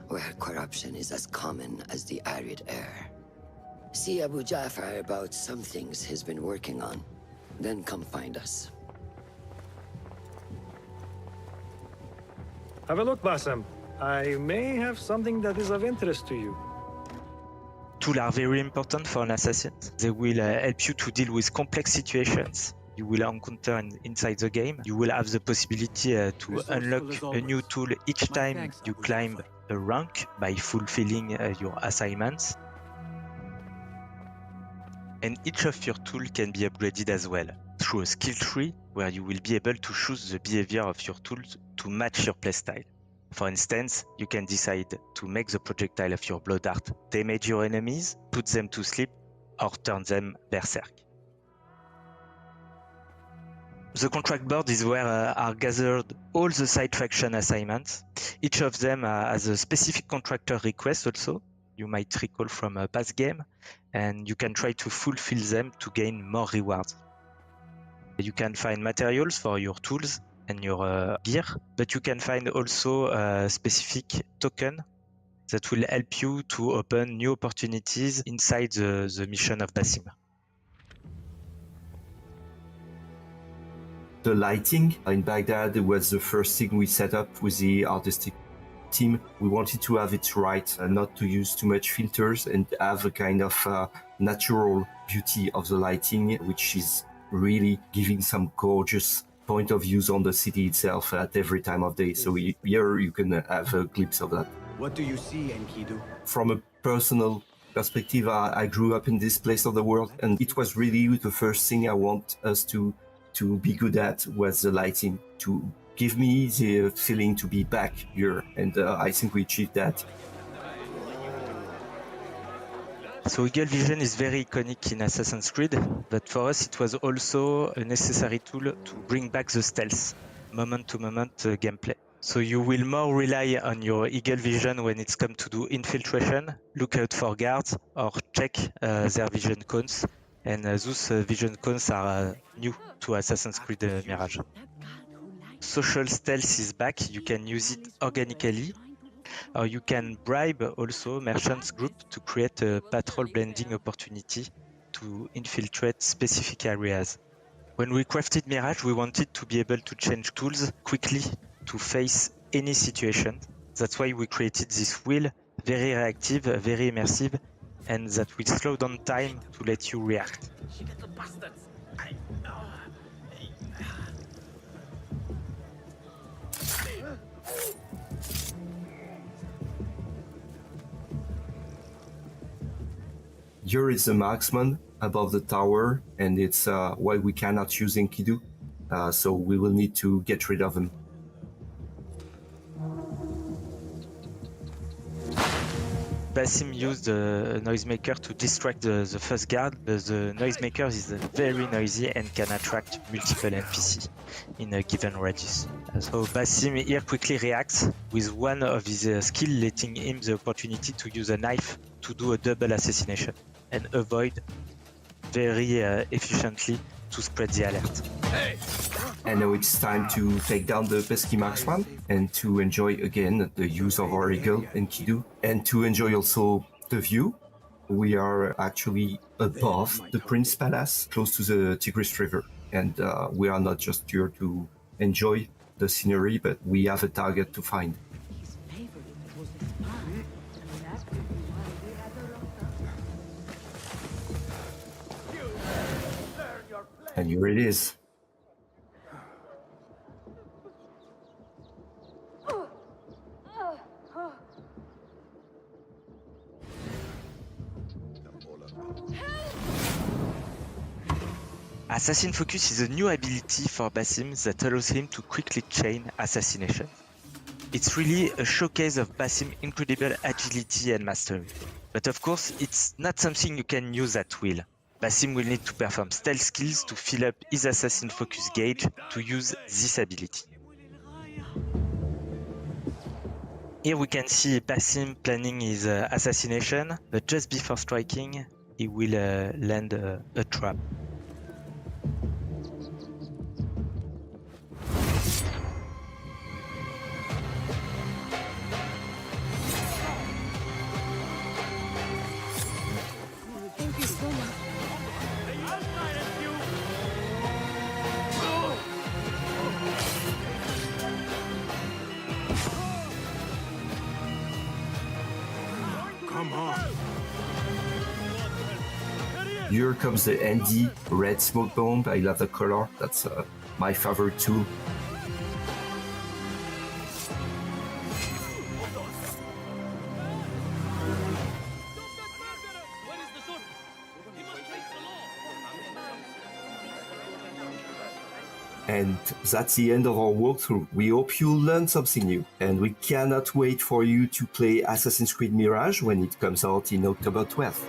where corruption is as common as the arid air. See Abu Jafar about some things he's been working on. Then come find us. Have a look, Basim. I may have something that is of interest to you. Tools are very important for an assassin. They will help you to deal with complex situations you will encounter inside the game. You will have the possibility to unlock a new tool each time you climb a rank by fulfilling your assignments. And each of your tools can be upgraded as well through a skill tree where you will be able to choose the behavior of your tools to match your playstyle. For instance, you can decide to make the projectile of your blood dart damage your enemies, put them to sleep, or turn them berserk. The contract board is where are gathered all the side faction assignments. Each of them has a specific contractor request also, you might recall from a past game, and you can try to fulfill them to gain more rewards. You can find materials for your tools and your gear, but you can find also a specific token that will help you to open new opportunities inside the mission of Basim. The lighting in Baghdad was the first thing we set up with the artistic team. We wanted to have it right, not to use too much filters and have a kind of natural beauty of the lighting, which is really giving some gorgeous point of views on the city itself at every time of day. So here you can have a glimpse of that. What do you see, Enkidu? From a personal perspective, I grew up in this place of the world, and it was really the first thing I want us to be good at was the lighting, to give me the feeling to be back here, and I think we achieved that. So Eagle Vision is very iconic in Assassin's Creed, but for us it was also a necessary tool to bring back the stealth, moment-to-moment gameplay. So you will more rely on your Eagle Vision when it's come to do infiltration, look out for guards, or check their vision cones, and those vision cones are new to Assassin's Creed Mirage. Social stealth is back, you can use it organically, or you can bribe also merchants group to create a patrol blending opportunity to infiltrate specific areas. When we crafted Mirage, we wanted to be able to change tools quickly to face any situation. That's why we created this wheel, very reactive, very immersive, and that will slow down time to let you react. Here is a marksman above the tower, and it's why we cannot use Enkidu, so we will need to get rid of him. Basim used a noisemaker to distract the first guard, but the noisemaker is very noisy and can attract multiple NPC in a given radius. So Basim here quickly reacts with one of his skills letting him the opportunity to use a knife to do a double assassination and avoid very efficiently to spread the alert. Hey! And now it's time to take down the pesky marksman and to enjoy again the use of our eagle and Kidu, and to enjoy also the view. We are actually above the Prince Palace, close to the Tigris River. And we are not just here to enjoy the scenery, but we have a target to find. And here it is. Assassin Focus is a new ability for Basim that allows him to quickly chain assassination. It's really a showcase of Basim's incredible agility and mastery. But of course, it's not something you can use at will. Basim will need to perform stealth skills to fill up his Assassin Focus gauge to use this ability. Here we can see Basim planning his assassination, but just before striking, he will land a trap. Thank you so much. Come on. Here comes the ND red smoke bomb. I love the color. That's my favorite tool. And that's the end of our walkthrough. We hope you learned something new, and we cannot wait for you to play Assassin's Creed Mirage when it comes out in October 12th.